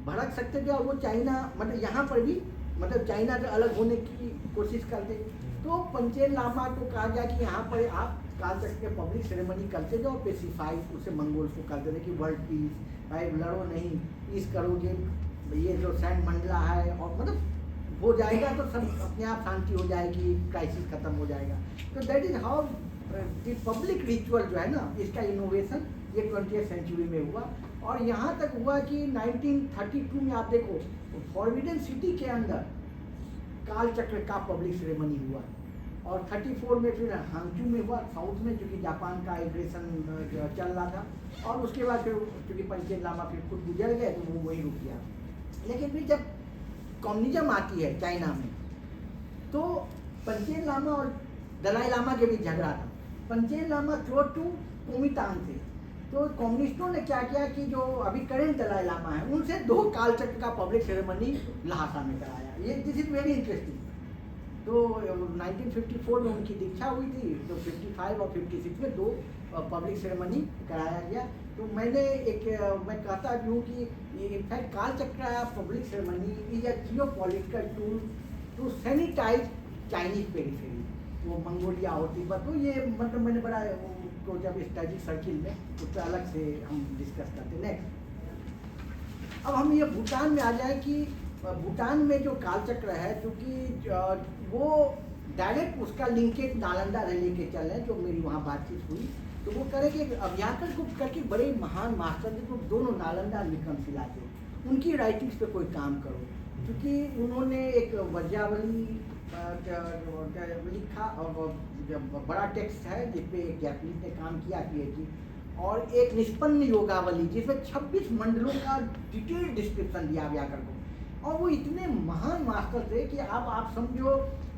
भड़क सकते थे, और वो चाइना मतलब यहाँ पर भी मतलब चाइना से अलग होने की कोशिश करते। तो पंचेन लामा को कहा गया कि यहाँ पर आप कालचक्र के पब्लिक सेरेमनी करते जाओ, पेसिफाई उसे मंगोल्स को कर देते कि वर्ल्ड पीस, भाई लड़ो नहीं, पीस करोगे, ये जो सैंड मंडला है और मतलब हो जाएगा तो सब अपने आप शांति हो जाएगी, क्राइसिस खत्म हो जाएगा। तो that is how public ritual जो है ना, इसका इनोवेशन ये 20th सेंचुरी में हुआ। और यहाँ तक हुआ कि 1932 में आप देखो फॉरबिडन सिटी के अंदर कालचक्र का पब्लिक सेरेमनी हुआ, और 34 में फिर हांगचू में हुआ, साउथ में, क्योंकि जापान का एग्रेशन चल रहा था। और उसके बाद फिर क्योंकि पंचेन लामा फिर खुद गुजर गए तो वो वहीं रुक गया। लेकिन फिर जब कम्युनिज्म आती है चाइना में, तो पंचेन लामा और दलाई लामा के बीच झगड़ा था। पंचेन लामा क्लोज टू कोमितांग थे, तो कम्युनिस्टों ने क्या किया कि जो अभी करेंट दलाई लामा है उनसे 2 कालचक्र का पब्लिक सेरेमनी लहासा में कराया। ये दिस इज वेरी इंटरेस्टिंग। तो 1954 में उनकी दीक्षा हुई थी, तो 55 और 56 में 2 पब्लिक सेरेमनी कराया गया। तो मैं कहता भी हूँ कि in fact Kalachakra public ceremony is a geopolitical tool to sanitise Chinese periphery, वो मंगोलिया हो, तिब्बत। तो ये मतलब मैंने बड़ा तो जब स्ट्रेटेजिक सर्किल में उस पर अलग से हम डिस्कस करते। नेक्स्ट अब हम ये भूटान में आ जाए कि भूटान में जो कालचक्र है, क्योंकि वो डायरेक्ट उसका लिंकेज नालंदा से लेके चल रहे हैं, जो मेरी वहाँ बातचीत हुई तो वो करे कि अभ्याकर गुप्त करके बड़े महान मास्टर थे, तो दोनों नालंदा और विक्रमशिला थे, उनकी राइटिंग्स पे कोई काम करो, क्योंकि उन्होंने एक वज्रावली लिखा और बड़ा टेक्स्ट है जिसपे एक जैपनीज ने काम किया PhD, और एक निष्पन्न योगावली जिसमें 26 मंडलों का डिटेल डिस्क्रिप्शन दिया व्याकरण को। और वो इतने महान मास्टर थे कि आप समझो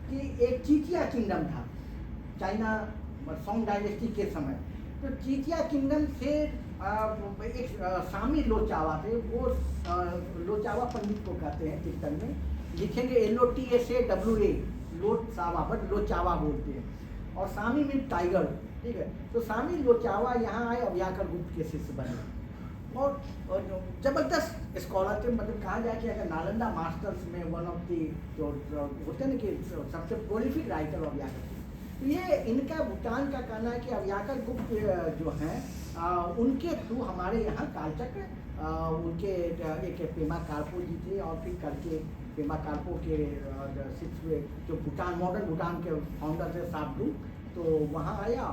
कि एक चीचिया किंगडम था चाइना सोंग डायनेस्टी के समय, तो चीचिया किंगडम से एक सामी लोचावा थे, वो लोचावा पंडित को कहते हैं, कीर्तन में लिखेंगे LOTSAWA, लोचावा, बट लोचावा बोलते हैं, और सामी मीन टाइगर, ठीक है। तो सामी लोचावा यहाँ आए, अभ्याकर गुप्त के शिष्य बने। और जबरदस्त स्कॉलर थे, मतलब कहा जाए कि अगर नालंदा मास्टर्स में वन ऑफ दी जो होते हैं ना कि सबसे प्रोलिफिक राइटर अव्याकर थे। तो ये इनका भूटान का कहना है कि अव्याकर गुप्त जो हैं उनके थ्रू हमारे यहाँ कालचक्र उनके एक पेमा कार्पो जी थे, और फिर करके पेमा कार्पो के सिक्सवे जो भूटान मॉडर्न भूटान के फाउंडर थे साबडू, तो वहाँ आया।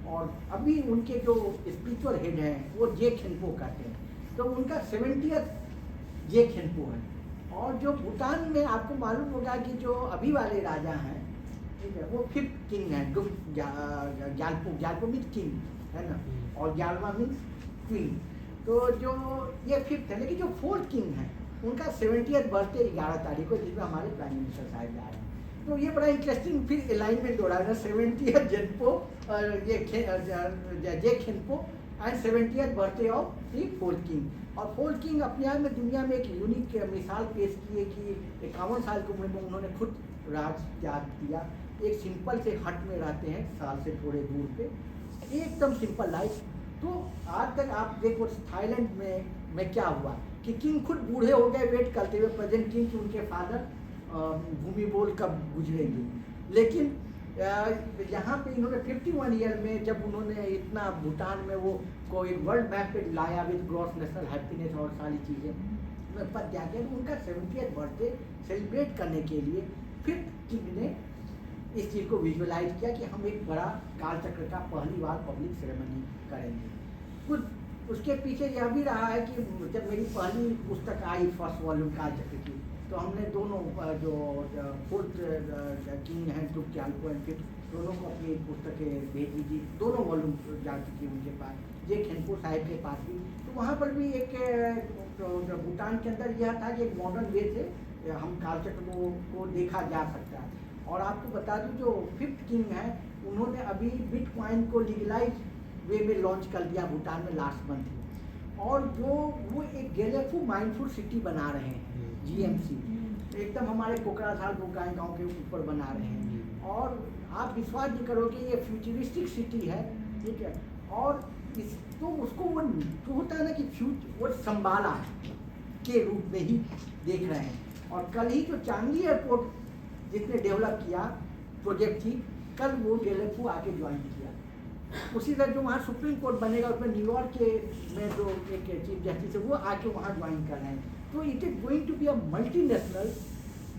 और अभी उनके जो स्पिरिचुअल हेड हैं वो जे खिनपो कहते हैं, तो उनका 70th जे खिनपो है। और जो भूटान में आपको मालूम होगा कि जो अभी वाले राजा हैं, ठीक है, वो 5th किंग है, ग्यालपो, ग्यालपो मीन्स किंग है ना, और ग्यालवा मीन्स क्वीन। तो जो ये 5th है, लेकिन जो 4th किंग है उनका 70th बर्थडे 11 तारीख को, जिसमें हमारे प्राइम मिनिस्टर साहब जा रहे हैं। तो ये बड़ा इंटरेस्टिंग फिर अलाइनमेंट हो रहा है, 70th जेनपो ये Je Khenpo and 70th birthday of the 4th king. और 4th किंग अपने आप में दुनिया में एक यूनिक मिसाल पेश की है कि 51 साल की उम्र में उन्होंने खुद राज त्याग किया, एक सिंपल से हट में रहते हैं, साल से थोड़े दूर पे, एकदम सिंपल लाइफ। तो आज तक आप देखो थाईलैंड में क्या हुआ कि किंग खुद बूढ़े हो गए वेट करते हुए प्रेजेंट किंग कि उनके फादर भूमि बोल कब गुजरेंगे। लेकिन यहाँ पे इन्होंने 51 ईयर में जब उन्होंने इतना भूटान में वो को एक वर्ल्ड मैप पे लाया विद ग्रॉस नेशनल हैप्पीनेस और सारी चीज़ें पर क्या किया, उनका 70th बर्थडे सेलिब्रेट करने के लिए फिर किंग ने इस चीज़ को विजुअलाइज किया कि हम एक बड़ा कालचक्र का पहली बार पब्लिक सेरेमनी करेंगे। कुछ उसके पीछे यह भी रहा है कि जब मेरी पहली पुस्तक आई फर्स्ट वॉल्यूम कालचक्र की, तो हमने दोनों जो 4th किंग हैं टुक ग्यालपो एंड 5th, दोनों को अपनी पुस्तकें भेजी थी, दोनों वॉल्यूम जा चुकी उनके पास, जे खिनपो साहिब के पास भी। तो वहाँ पर भी एक भूटान के अंदर यह था कि एक मॉडर्न वे से हम कालचक्र को देखा जा सकता है। और आपको बता दूं जो 5th किंग है उन्होंने अभी बिटकॉइन को लीगलाइज वे में लॉन्च कर दिया भूटान में लास्ट मंथ, और जो वो एक गेलेफू माइंडफुल सिटी बना रहे हैं, GMC एकदम हमारे कोकराझार गोकाई गांव के ऊपर बना रहे हैं। और आप विश्वास नहीं करोगे ये फ्यूचरिस्टिक सिटी है, ठीक है। और इस तो उसको वो जो होता है ना कि वो संबाला के रूप में ही देख रहे हैं। और कल ही जो चांगली एयरपोर्ट जिसने डेवलप किया प्रोजेक्ट थी, कल वो गेलेफू आके ज्वाइन किया। उसी तरह जो वहाँ सुप्रीम कोर्ट बनेगा उसमें न्यूयॉर्क के में जो एक चीफ जस्टिस है वो आके वहाँ ज्वाइन कर रहे हैं। तो it is going to be a multinational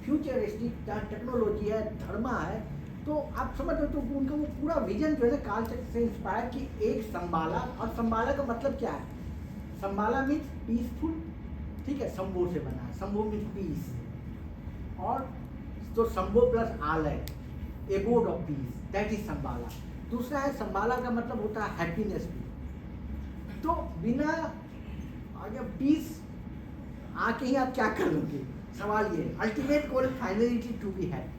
futuristic technology है, धर्मा है। तो आप समझ लो तो उनका वो पूरा विजन जो है ना कालचक्र से इंस्पायर कि एक संबाला, और संबाला का मतलब क्या है, संबाला मीन्स पीसफुल, ठीक है, संबो से बना है, संबो मीन्स पीस, और तो संबो प्लस आलय, abode of peace, that is Shambhala. दूसरा है संबाला का मतलब होता है हैप्पीनेस भी। तो बिना अगर पीस आके ही आप क्या कर लोगे, सवाल ये, ultimate goal finality to be happy,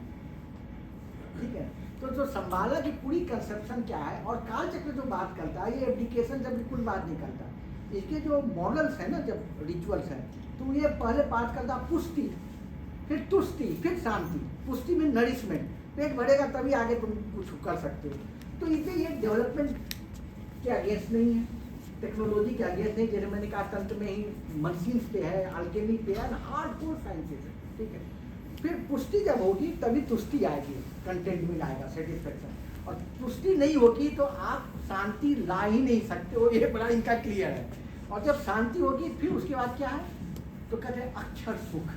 ठीक है। तो जो संबाला की पूरी कंसेप्शन क्या है, और कालचक्र जो बात करता है ये एब्डिकेशन से बिल्कुल बात नहीं करता। इसके जो मॉडल्स हैं ना, जब रिचुअल्स हैं, तो ये पहले बात करता पुष्टि, फिर तुष्टि, फिर शांति। पुष्टि में नरिशमेंट, पेट भरेगा तभी आगे तुम कुछ कर सकते हो। तो इसलिए ये डेवलपमेंट के अगेंस्ट नहीं है, टेक्नोलॉजी के अगेंस्ट नहीं, जैसे मैंने कहा तंत्र में ही मशीन्स पे है, अल्केमी पे है, हार्डकोर साइंसेस है, ठीक है। फिर पुष्टि जब होगी तभी तुष्टि आएगी, कंटेंटमेंट आएगा, सेटिस्फेक्शन। और पुष्टि नहीं होगी तो आप शांति ला ही नहीं सकते हो, ये बड़ा इनका क्लियर है। और जब शांति होगी फिर उसके बाद क्या है, तो कहते हैं अक्षर सुख।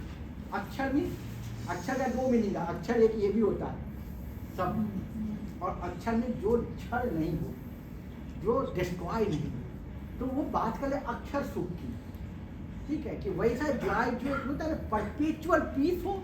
अक्षर भी, अक्षर का 2 मीनिंग है, अक्षर एक ये भी होता है सब, और अक्षर में जो क्षर नहीं हो, जो डिस्ट्रॉय नहीं हो, तो वो बात करें अक्षर सुख की, ठीक है। कि वैसा जॉय जो होता है परपेचुअल पीस हो,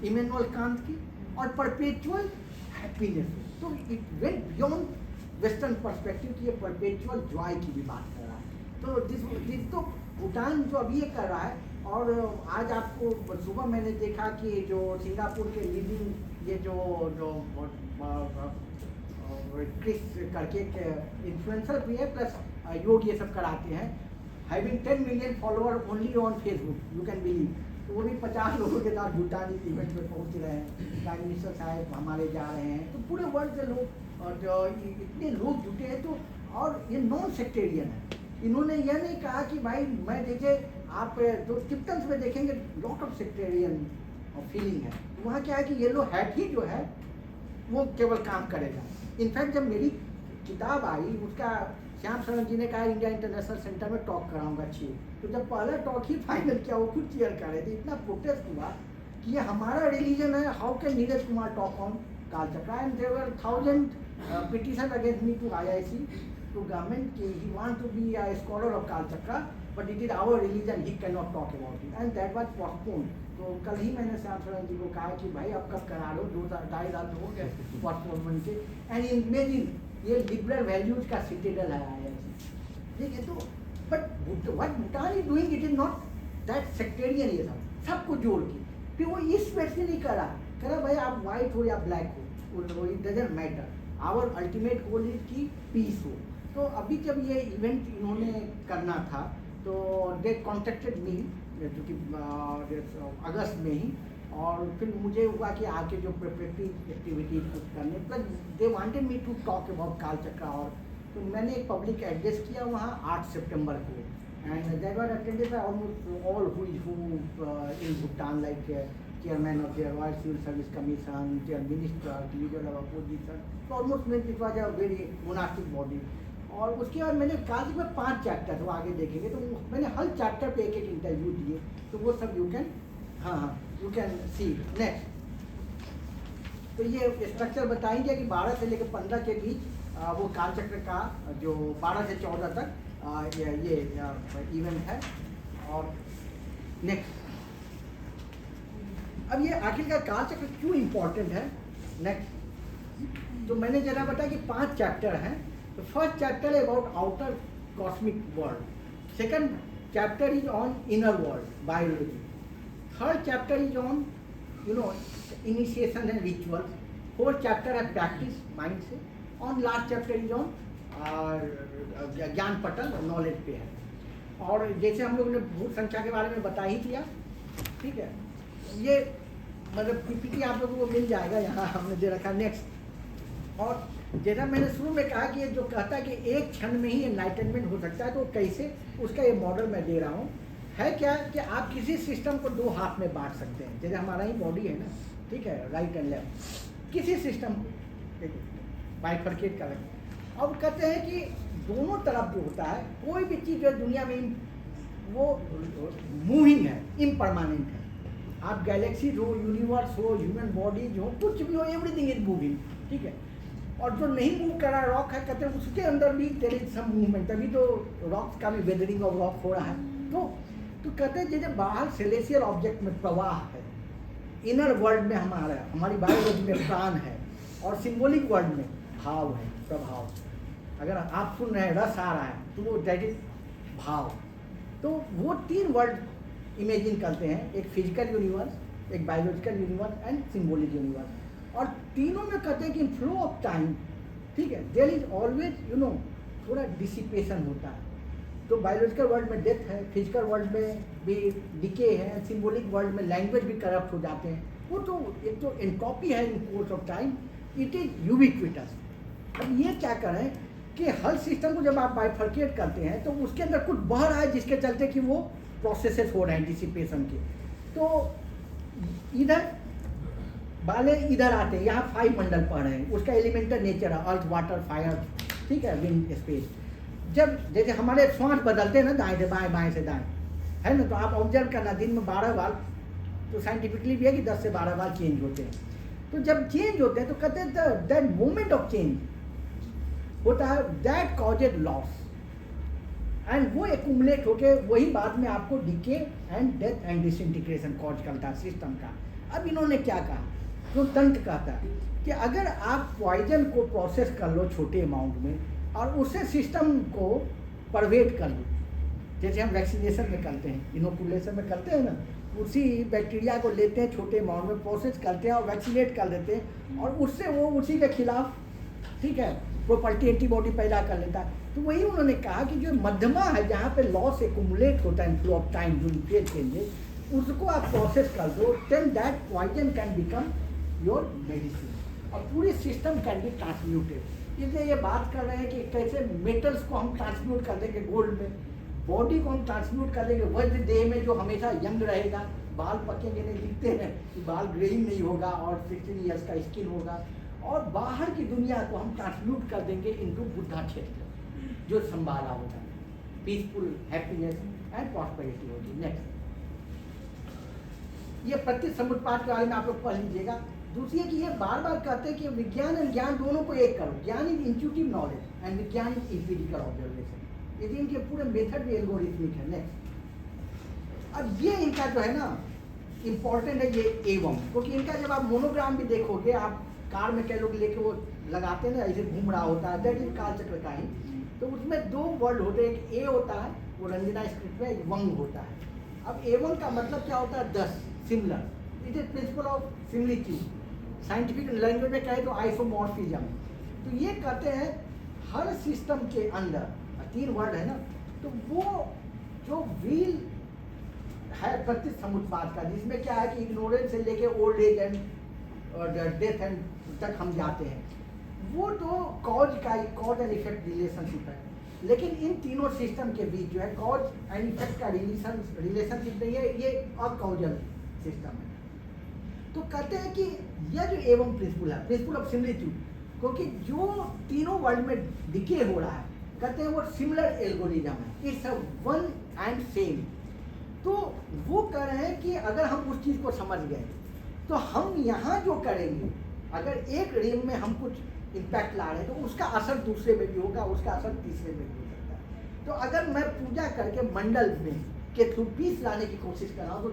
इमैनुअल कांत की, और परपेचुअल हैप्पीनेस हो। तो it went beyond western perspective की, ये परपेचुअल जॉय की भी बात कर रहा है। तो जिस तो भूटान जो अभी ये कर रहा है। और आज आपको सुबह मैंने देखा कि जो सिंगापुर के लीडिंग ये जो क्रिस करके इन्फ्लुएंसर भी है, प्लस योग ये सब कराते हैं, having 10 million follower only on Facebook, you can believe. तो वो भी 50 लोगों के साथ भूटान इस इवेंट में पहुंच रहे हैं, प्राइम मिनिस्टर साहब हमारे जा रहे हैं, तो पूरे वर्ल्ड से लोग, और जो इतने लोग जुटे हैं। तो और ये नॉन सेक्टेरियन है, इन्होंने यह नहीं कहा कि भाई मैं देखिए आप जो टिप्टन्स में देखेंगे लॉट ऑफ सेक्टेरियन फीलिंग है, वहाँ क्या है कि येलो हैट ही जो है वो केवल काम करेगा। इनफैक्ट जब मेरी किताब आई उसका श्याम शरण जी ने कहा इंडिया इंटरनेशनल सेंटर में टॉक कराऊंगा चीफ, तो जब पहला टॉक ही फाइनल किया वो खुद चीयर कर रहे थे, इतना प्रोटेस्ट हुआ कि ये हमारा रिलीजन है, how can Neeraj Kumar talk on Kalachakra, and there were 1000 petition against me to IIC to government कि he want to be a scholar of Kalchakra but it is our religion, he cannot talk about it, and that was postponed। तो कल ही मैंने श्याम शरण जी को कहा कि भाई अब कब करा लो, 2-2.5 साल हो गए पोस्टपोनमेंट के, एंड इमेजिन ये लिबरल वैल्यूज का सिटेडल है IIC, ठीक है। तो but what Bhutan is doing, it is not that sectarianism, सबको जोड़ के फिर वो इस वेट से नहीं करा भाई आप वाइट हो या ब्लैक हो, it doesn't matter, our ultimate goal is कि पीस हो। तो अभी जब ये इवेंट इन्होंने करना था तो दे कॉन्टेक्टेड मी जो कि अगस्त में ही, और फिर मुझे हुआ कि आके जो प्रिपरेटरी एक्टिविटीज कुछ करने, plus they wanted me to talk about Kalachakra, और तो मैंने एक पब्लिक एड्रेस किया वहाँ 8 सितंबर को, and that was attended by almost all who in Bhutan, like chairman of the royal civil service commission, there minister, leader of opposition, तो almost it was a very monastic body. और उसके बाद मैंने कहा कि मैं 5 चैप्टर वो आगे देखेंगे, तो मैंने हर चैप्टर पे एक इंटरव्यू दिए, तो वो सब you can you can see next. तो ये स्ट्रक्चर बताएंगे कि 12 से लेकर 15 के बीच वो कालचक्र का जो 12 से 14 तक ये इवेंट है। और नेक्स्ट, अब ये आखिरकार कालचक्र क्यों इम्पोर्टेंट है, नेक्स्ट। तो मैंने जरा बताया कि 5 चैप्टर हैं। The first chapter is about outer cosmic world. Second chapter is on inner world, biology. Third chapter is on, initiation and rituals. Fourth chapter is practice, mind से. On last chapter is on ज्ञान पटल, knowledge पे है। और जैसे हम लोग ने भूत संख्या के बारे में बता ही दिया, ठीक है। ये मतलब PPT आप लोगों को मिल जाएगा, यहाँ हमने दे रखा। नेक्स्ट, और जैसा मैंने शुरू में कहा कि ये जो कहता है कि एक क्षण में ही एनलाइटनमेंट हो सकता है, तो कैसे, उसका ये मॉडल मैं दे रहा हूँ। है क्या कि आप किसी सिस्टम को 2 हाथ में बांट सकते हैं, जैसे हमारा ही बॉडी है ना, ठीक है, राइट एंड लेफ्ट, किसी सिस्टम को बाइफरकेट कर रखें। अब कहते हैं कि दोनों तरफ जो होता है, कोई भी चीज़ जो दुनिया में वो मूविंग है, इम्परमानेंट है। आप गैलेक्सी हो, यूनिवर्स हो, ह्यूमन बॉडीज हो, कुछ भी हो, एवरीथिंग इज मूविंग, ठीक है। और जो नहीं मूव कर रहा रॉक है, कहते हैं उसके अंदर भी देयर इज सम मूवमेंट, तभी तो रॉक्स का भी वेदरिंग ऑफ रॉक हो रहा है। तो कहते हैं जैसे बाहर सेलेसियल ऑब्जेक्ट में प्रवाह है, इनर वर्ल्ड में हमारी बायोलॉजी में प्राण है, और सिंबॉलिक वर्ल्ड में भाव है, प्रभाव। अगर आप सुन रहे हैं, रस आ रहा है, तो वो दैट इज भाव। तो वो 3 वर्ल्ड इमेजिन करते हैं, एक फिजिकल यूनिवर्स, एक biological universe and symbolic universe. और तीनों में कहते हैं कि इन फ्लो ऑफ टाइम, ठीक है, देयर इज ऑलवेज थोड़ा डिसिपेशन होता है। तो बायोलॉजिकल वर्ल्ड में डेथ है, फिजिकल वर्ल्ड में भी डिके है, सिंबॉलिक वर्ल्ड में लैंग्वेज भी करप्ट हो जाते हैं। वो तो एक तो एंट्रोपी है in course of time, it is ubiquitous. अब ये क्या करें कि हर सिस्टम को जब आप बाइफरकेट करते हैं तो उसके अंदर कुछ बह रहा है, जिसके चलते कि वो प्रोसेसेस हो रहे हैं डिसिपेशन के। तो इधर वाले इधर आते हैं, यहाँ 5 मंडल पढ़ रहे हैं, उसका एलिमेंटल नेचर है, अर्थ, वाटर, फायर, ठीक है, विंड, स्पेस। जब जैसे हमारे श्वास बदलते हैं ना, दाएं से बाएं, बाएं से दाएं, है ना, तो आप ऑब्जर्व करना, दिन में 12 बार, तो साइंटिफिकली भी है कि 10 से 12 बार चेंज होते हैं। तो जब चेंज होते हैं तो कहते हैं दैट मोमेंट ऑफ चेंज होता है, दैट कॉजेज लॉस, एंड वो एक्यूमुलेट होके वही बाद में आपको decay and death and disintegration cause करता है सिस्टम का। अब इन्होंने क्या कहा, तो तंत्र कहता है कि अगर आप पॉइजन को प्रोसेस कर लो छोटे अमाउंट में, और उससे सिस्टम को परवेट कर लो, जैसे हम वैक्सीनेशन में करते हैं, इनोकुलेशन में करते हैं ना, उसी बैक्टीरिया को लेते हैं, छोटे अमाउंट में प्रोसेस करते हैं और वैक्सीनेट कर देते हैं, और उससे वो उसी के खिलाफ, ठीक है, प्रॉपर्टी एंटीबॉडी पैदा कर लेता है। तो वही उन्होंने कहा कि जो मध्यमा है, जहाँ पे लॉस एक्यूमुलेट होता है इन फ्लो ऑफ टाइम, जो न्यूक्लियर चेंजेस, उसको आप प्रोसेस कर दो, then that poison can become your medicine, और पूरी सिस्टम कैन बी ट्रांसम्यूटेड। इसलिए ये बात कर रहे हैं कि कैसे मेटल्स को हम ट्रांसम्यूट कर देंगे गोल्ड में, बॉडी को हम ट्रांसम्यूट कर देंगे वज्र देह में जो हमेशा यंग रहेगा, बाल पकेंगे नहीं, दिखते हैं कि बाल ग्रेइंग नहीं होगा और 16 ईयर्स का स्किन होगा, और बाहर की दुनिया को हम ट्रांसम्यूट कर देंगे इनटू बुद्धा क्षेत्र जो संभाला होता है, पीसफुल हैप्पीनेस एंड प्रॉस्पेरिटी होगी। नेक्स्ट, ये प्रत्यक्ष समुत्पाद के बारे में आप लोग पढ़ लीजिएगा। दूसरी है कि ये बार बार कहते हैं कि विज्ञान और ज्ञान दोनों को एक करो, ज्ञान इज इंट्यूटिव नॉलेज एंड विज्ञान इज एम्पिरिकल ऑब्जर्वेशन। यदि इनके पूरे मेथड भी एल्गोरिथमिक है। नेक्स्ट, अब ये इनका जो है ना इम्पॉर्टेंट है ये एवं, क्योंकि इनका जब आप मोनोग्राम भी देखोगे, आप कार में कई लोग लेके वो लगाते हैं ना, ऐसे घूम रहा होता है, दैट इज कालचक्र का ही, तो उसमें दो वर्ड होते हैं, एक ए होता है वो रंजना स्क्रिप्ट में, एक वंग होता है। अब एवं का मतलब क्या होता है? 10, similar, it is principle of similitude, scientific language में कहे तो आइसोमॉर्फिज्म। तो ये कहते हैं हर सिस्टम के अंदर 3 वर्ड है ना, तो वो जो व्हील है प्रत्यक्ष समुत्पाद का, जिसमें क्या है कि इग्नोरेंस से लेके old age and death and तक हम जाते हैं, वो तो कॉज एंड इफेक्ट रिलेशनशिप है। लेकिन इन तीनों सिस्टम के बीच जो है कॉज एंड इफेक्ट का रिलेशनशिप नहीं है, ये अकॉजल सिस्टम है। तो कहते हैं कि यह जो एवं प्रिंसिपल है, प्रिंसिपल ऑफ सिमिलिट्यूड, क्योंकि जो तीनों वर्ल्ड में डिके हो रहा है, कहते हैं वो सिमिलर एल्गोरिथम है, it's a one and same. तो वो कह रहे हैं कि अगर हम उस चीज़ को समझ गए तो हम यहाँ जो करेंगे, अगर एक रिंग में हम कुछ इम्पैक्ट ला रहे हैं तो उसका असर दूसरे में भी होगा, उसका असर तीसरे में भी हो सकता है। तो अगर मैं पूजा करके मंडल में के थ्रू पीस लाने की कोशिश कर रहा हूँ, तो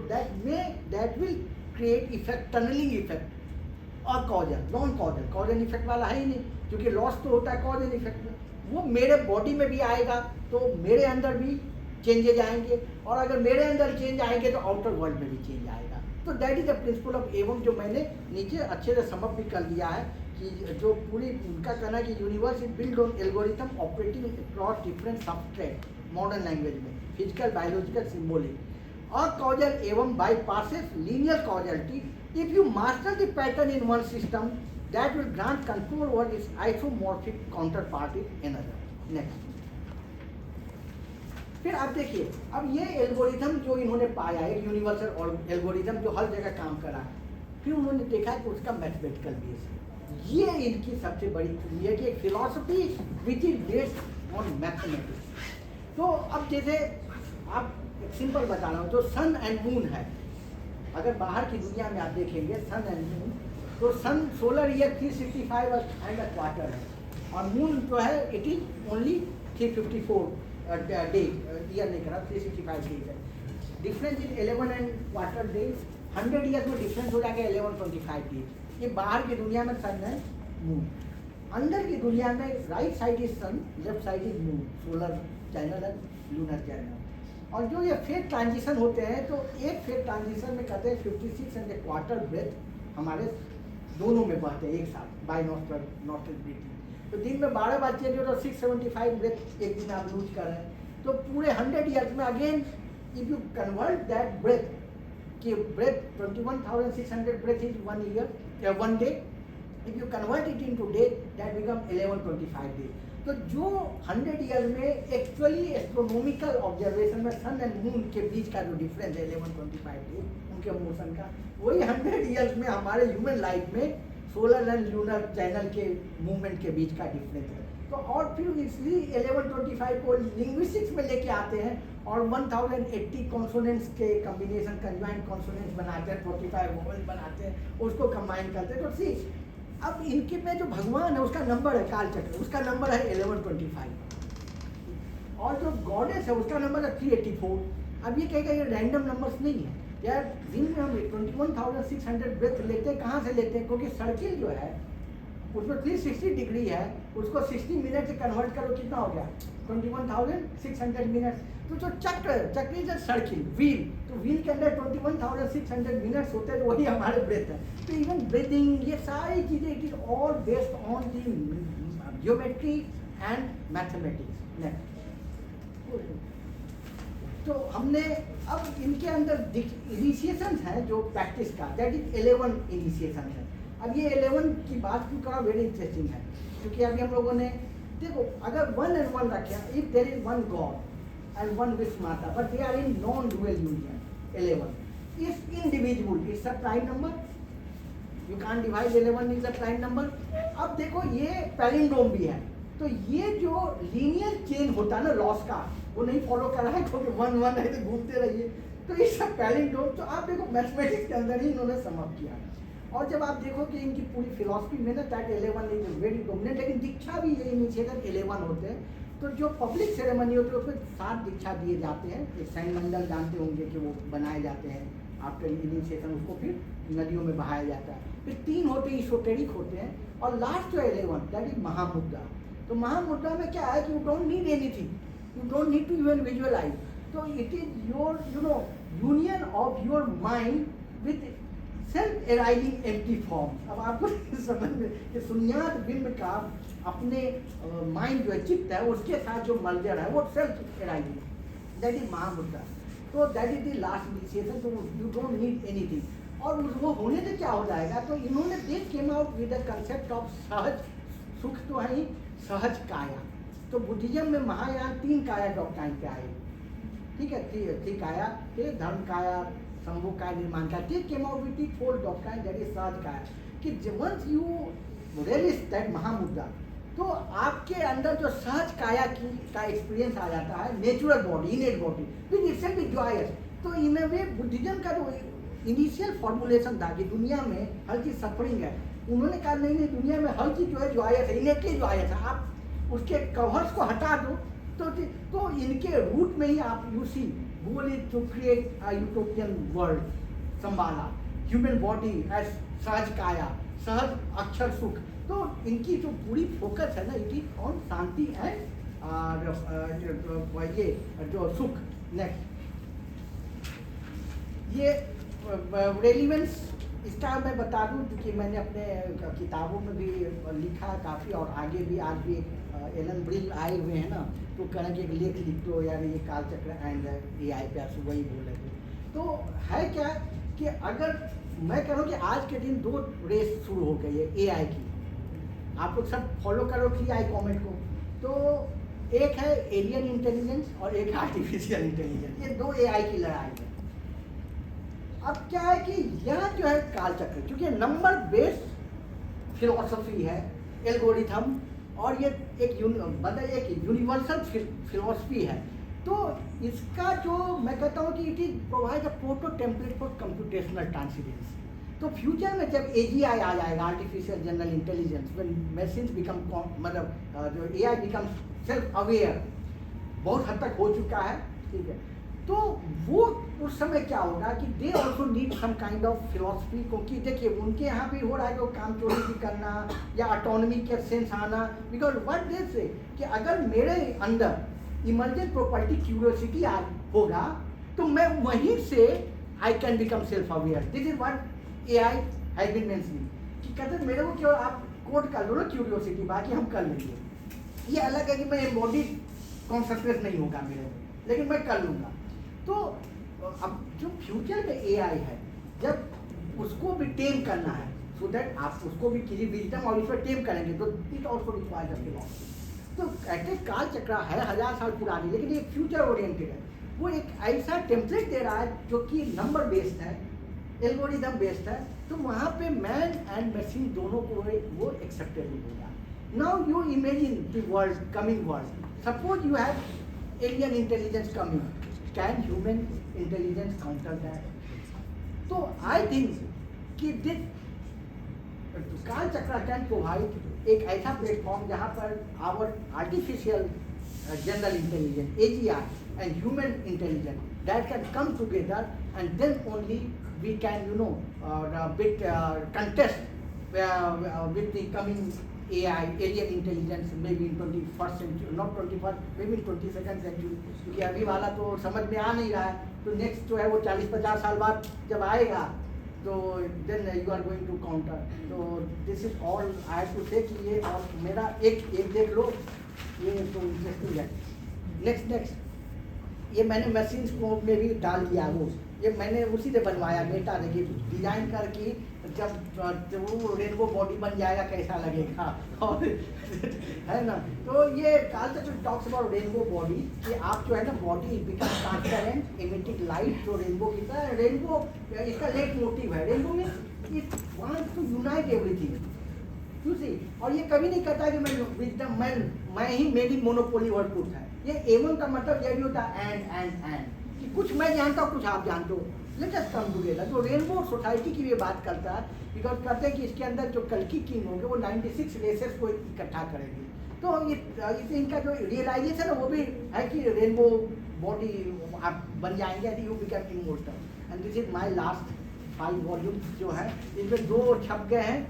that will create effect, tunnelling effect और causal, non causal, causal effect वाला है ही नहीं, क्योंकि लॉस तो होता है कॉजल इफेक्ट में। वो मेरे बॉडी में भी आएगा तो मेरे अंदर भी चेंजेज आएंगे, और अगर मेरे अंदर चेंज आएंगे तो आउटर वर्ल्ड में भी चेंज आएगा। तो that is the principle of एवं, जो मैंने नीचे अच्छे से समअप भी कर दिया है कि जो पूरी उनका कहना है कि universe is build on algorithm operating across different substrate, modern language में फिजिकल, बायोलॉजिकल, सिंबॉलिक। Causal एवं bypasses linear causality. If you master the pattern in one system, that will grant control over its isomorphic counterpart in another. Next. फिर आप देखिए, अब ये algorithm जो इन्होंने पाया, एक यूनिवर्सल एल्गोरिथम जो हर जगह काम करा है, फिर उन्होंने देखा कि उसका मैथमेटिकल बेस है। ये इनकी सबसे बड़ी खूबी है कि एक philosophy which is based on mathematics. तो अब जैसे आप सिंपल बता रहा हूँ, जो सन एंड मून है, अगर बाहर की दुनिया में आप देखेंगे सन एंड मून, तो sun solar year 365 and a quarter है, और मून जो है it is only 354 day, year नहीं करा, 365 डेज है। Difference in 11 and quarter days, 100 years में डिफरेंस हो जाएगा 1125 डेज। ये बाहर की दुनिया में सन है मून। अंदर की दुनिया में right side is sun, left side is moon, solar channel है, लूनर चैनल। और जो ये फेज ट्रांजिशन होते हैं, तो एक फेज ट्रांजिशन में कहते हैं 56 एंड क्वार्टर ब्रेथ हमारे दोनों में बहते हैं एक साथ, बाय नॉस्ट्रल ब्रीथिंग। तो दिन में 12 बार चेंज हो तो 675 ब्रेथ एक दिन आप लूज कर रहे हैं। तो पूरे 100 ईयर्स में again if you convert that breath, कि ब्रेथ 21,600 ब्रेथ इज 1 ईयर या 1 day, if you convert it into day that become 1125 days. तो जो 100 ईयर में एक्चुअली एस्ट्रोनॉमिकल ऑब्जर्वेशन में सन एंड मून के बीच का जो डिफरेंस है 1125 डेज उनके मोशन का, वही 100 ईयर्स में हमारे ह्यूमन लाइफ में सोलर एंड लूनर चैनल के मूवमेंट के बीच का डिफरेंस है। तो और फिर इसलिए 1125 को लिंग्विस्टिक्स में लेके आते हैं और 1080 कॉन्सोनेंट्स के कॉम्बिनेशन, कंजॉइंट कॉन्सोनेंट्स बनाते हैं, 45 वोवेल बनाते हैं, उसको कंबाइन करते हैं। तो सी अब इनके में जो भगवान है उसका नंबर है कालचक्र, उसका नंबर है 1125, और जो गॉडेस है उसका नंबर है 384। अब ये कहेगा ये रैंडम नंबर्स नहीं है यार, दिन में हम 21,600 ब्रेथ लेते हैं, कहाँ से लेते हैं? क्योंकि सर्किल जो है उसमें 360 डिग्री है, उसको 60 मिनट से कन्वर्ट करो, कितना हो गया? 21,600 मिनट। तो जो चक्र इज अ सर्किल, व्हील, तो व्हील के अंदर 21,600 मिनट्स होते हैं, तो वही हमारे ब्रेथ है। तो इवन ब्रीदिंग, ये सारी चीज़ें it is all based on the geometry and mathematics. Next, तो हमने अब इनके अंदर इनिशिएशन है जो प्रैक्टिस का, दैट इज 11 इनिशिएशन है। अब ये 11 की बात क्यों करा, वेरी इंटरेस्टिंग है, क्योंकि अभी हम लोगों ने देखो अगर 1 and 1 रखे, if there is one God and one विश माता but they are in non dual union, 11 is individual, it's a prime number, you can divide 11 is a prime number. अब देखो ये पैलिंड्रोम भी है, तो ये जो लीनियर चेन होता है ना लॉस का, वो नहीं फॉलो कर रहा है, क्योंकि 1 1 है तो घूमते रहिए, तो ये सब पैलिंड्रोम, तो आप देखो मैथमेटिक्स के अंदर ही इन्होंने समाप्त किया। और जब आप देखो कि इनकी पूरी फिलॉसफी में ना दैट 11 इज वेरी डोमिनेंट, लेकिन दीक्षा भी ये इनिशिएटर 11 होते हैं। तो जो पब्लिक सेरेमनी होती है उसमें 7 दीक्षा दिए जाते हैं, एक सैन मंडल जानते होंगे कि वो बनाए जाते हैं आफ्टर इनिशिएशन, उसको फिर नदियों में बहाया जाता है। फिर 3 होते हैं इशोटेरिक होते हैं, और लास्ट जो 11 दैट इज महामुद्रा। तो महामुद्रा में क्या है कि you don't need anything, you don't need to even visualise, तो it is your union of your mind with self arising empty form. अब आपको समझ में कि शून्यात बिंब का अपने माइंड जो है, चित्त है, उसके साथ जो मर्जर है वो self arising, that is Mahamudra. तो that is the last initiation, तो यू डोंट नीड एनीथिंग। और वो होने से क्या हो जाएगा, तो इन्होंने they came out with the concept of सहज सुख, तो है ही सहज काया। तो बुद्धिज्म में महायान 3 काया डॉक्ट्राइन पे आए, ठीक है, थी काया, धर्म काया, संभोग काया, निर्माण काया। They came out with the 4 doctrine that is सहज काया, कि once you realise that Mahamudra, तो आपके अंदर जो सहज काया का एक्सपीरियंस आ जाता है, natural body, innate body with itself is joyous. तो इन वे बुद्धिज्म का जो इनिशियल फॉर्मुलेशन था कि दुनिया में हर चीज सफरिंग है, उन्होंने कहा नहीं नहीं, दुनिया में हर चीज जो है जॉयस है, इनेटली जॉयस है। आप उसके कवर्स को हटा दो तो इनके रूट में ही आप you see goal is to create a utopian world, संभाला ह्यूमन बॉडी एज सहज काया, सहज अक्षर सुख। तो इनकी जो पूरी फोकस है ना, it is on Shanti and ये जो सुख। नेक्स्ट ये रेलिवेंस, इसका मैं बता दूं क्योंकि मैंने अपने किताबों में भी लिखा है काफ़ी, और आगे भी आज भी एलन ब्रिल आए हुए हैं ना, तो कहें कि एक लेख लिख दो यार ये कालचक्र एंड AI पे, आप वही बोल रहे थे। तो है क्या कि अगर मैं कह रहा हूँ कि आज के दिन 2 रेस शुरू हो गई है AI की, आप लोग सब फॉलो करो कि आई कॉमेंट को। तो एक है एलियन इंटेलिजेंस और एक आर्टिफिशियल इंटेलिजेंस, ये 2 AI की लड़ाई है। अब क्या है कि यह जो है कालचक्र, क्योंकि नंबर बेस्ड फिलॉसफी है, एल्गोरिथम, और ये एक यूनिवर्सल फिलॉसफी है, तो इसका जो मैं कहता हूँ कि it is provide a proto template for computational translucence. तो फ्यूचर में जब AGI आ जाएगा, artificial general intelligence, when machines become, मतलब जो AI बिकम सेल्फ अवेयर, बहुत हद तक हो चुका है, ठीक है, तो वो उस समय क्या होगा कि they also need some kind of philosophy, क्योंकि देखिए उनके यहाँ भी हो रहा है कि काम चोरी भी करना या ऑटोनॉमी के सेंस आना, बिकॉज व्हाट दे से कि अगर मेरे अंदर इमर्जेंट प्रॉपर्टी क्यूरियोसिटी होगा तो मैं वहीं से I can become self aware. This is what AI has been mentioning, कि कहते मेरे को केवल आप कोड कर लो ना क्यूरियोसिटी, बाकी हम कर लेंगे। ये अलग है कि मैं एम्बॉडीड कॉन्सेप्ट नहीं होगा मेरे में, लेकिन मैं कर लूँगा। तो अब जो फ्यूचर में AI है, जब उसको भी टेम करना है, सो दैट आप उसको भी किसी विजडम और उसमें टेम करेंगे, तो it also requires a philosophy. तो कहते काल चक्र है 1000 साल पुरानी, लेकिन ये फ्यूचर ओरिएंटेड है। वो एक ऐसा टेम्पलेट दे रहा है जो कि नंबर बेस्ड है, एल्गोरिथम बेस्ड है, तो वहाँ पे मैन एंड मशीन दोनों को वो एक्सेप्टेबल होगा। Now you imagine the world, coming world, suppose you have alien intelligence coming, can human intelligence counter that? तो आई थिंक कि दिस काल चक्र कैन प्रोवाइड एक ऐसा प्लेटफॉर्म जहाँ per hour artificial general intelligence AGI and human intelligence that can come together, and then only we can contest with the coming AI, alien intelligence, maybe in 21st century, not 21st, maybe in 22nd century, क्योंकि अभी वाला तो समझ में आ नहीं रहा है, तो नेक्स्ट जो है वो 40-50 साल बाद जब आएगा तो then you are going to counter. तो this is all I have to say कि ये, और मेरा एक देख लो, ये तो इंटरेस्टिंग है। नेक्स्ट ये मैंने मशीन्स को में भी डाल दिया, वो ये मैंने उसी से बनवाया, मेटा देखिए डिजाइन करके जब वो रेनबो बॉडी बन जाएगा कैसा लगेगा और है ना। तो ये कार्ल चतुर्थ टॉक्स अबाउट रेनबो बॉडी कि आप जो है ना body become transparent emitting light जो रेनबो की तरह। रेनबो इसका लेट मोटिव है, रेनबो में it wants to unite everything you see. और ये कभी नहीं कहता कि मैं विजडम मैं ही मेरी मोनोपोली वर्ड कुछ है। ये एवं का मतलब ये भी होता है एंड कि कुछ मैं जानता हूँ कुछ आप जानते हो, लेट अस कम टुगेदर। जो रेनबो सोसाइटी की भी बात करता है बिकॉज कहते हैं कि इसके अंदर जो कल्कि किंग होंगे वो 96 रेसेस को इकट्ठा करेंगे। तो ये इनका जो रियलाइजेशन है वो भी है कि रेनबो बॉडी आप बन जाएंगे and you become immortal. And this is my last 5 volumes जो है, इसमें 2 छप गए हैं।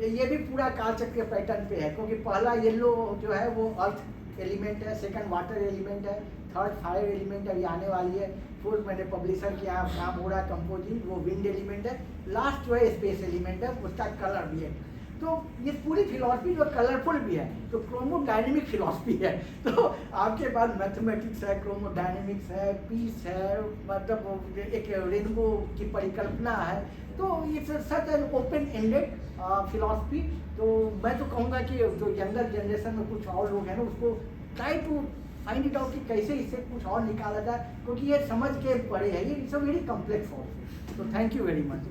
ये भी पूरा कालचक्र पैटर्न पे है क्योंकि पहला येलो जो है वो अर्थ एलिमेंट है, सेकंड वाटर एलिमेंट है, थर्ड फायर एलिमेंट अभी आने वाली है, फोर्थ मैंने पब्लिशर के यहाँ काम हो रहा है कंपोजिंग वो विंड एलिमेंट है, लास्ट जो है स्पेस एलिमेंट है, उसका कलर भी है। तो ये पूरी फिलॉसफी जो कलरफुल भी है तो क्रोमोडायनेमिक फिलॉसफी है। तो आपके पास मैथमेटिक्स है, क्रोमोडायनेमिक्स है, पीस है, मतलब एक रेनबो की परिकल्पना है। तो it's such an open ended philosophy. तो मैं तो कहूँगा कि जो यंगर जनरेशन में कुछ और लोग हैं ना उसको try to find it out कि कैसे इससे कुछ और निकाला जाए क्योंकि ये समझ के पड़े है, ये it's a very complex also. तो थैंक यू वेरी मच।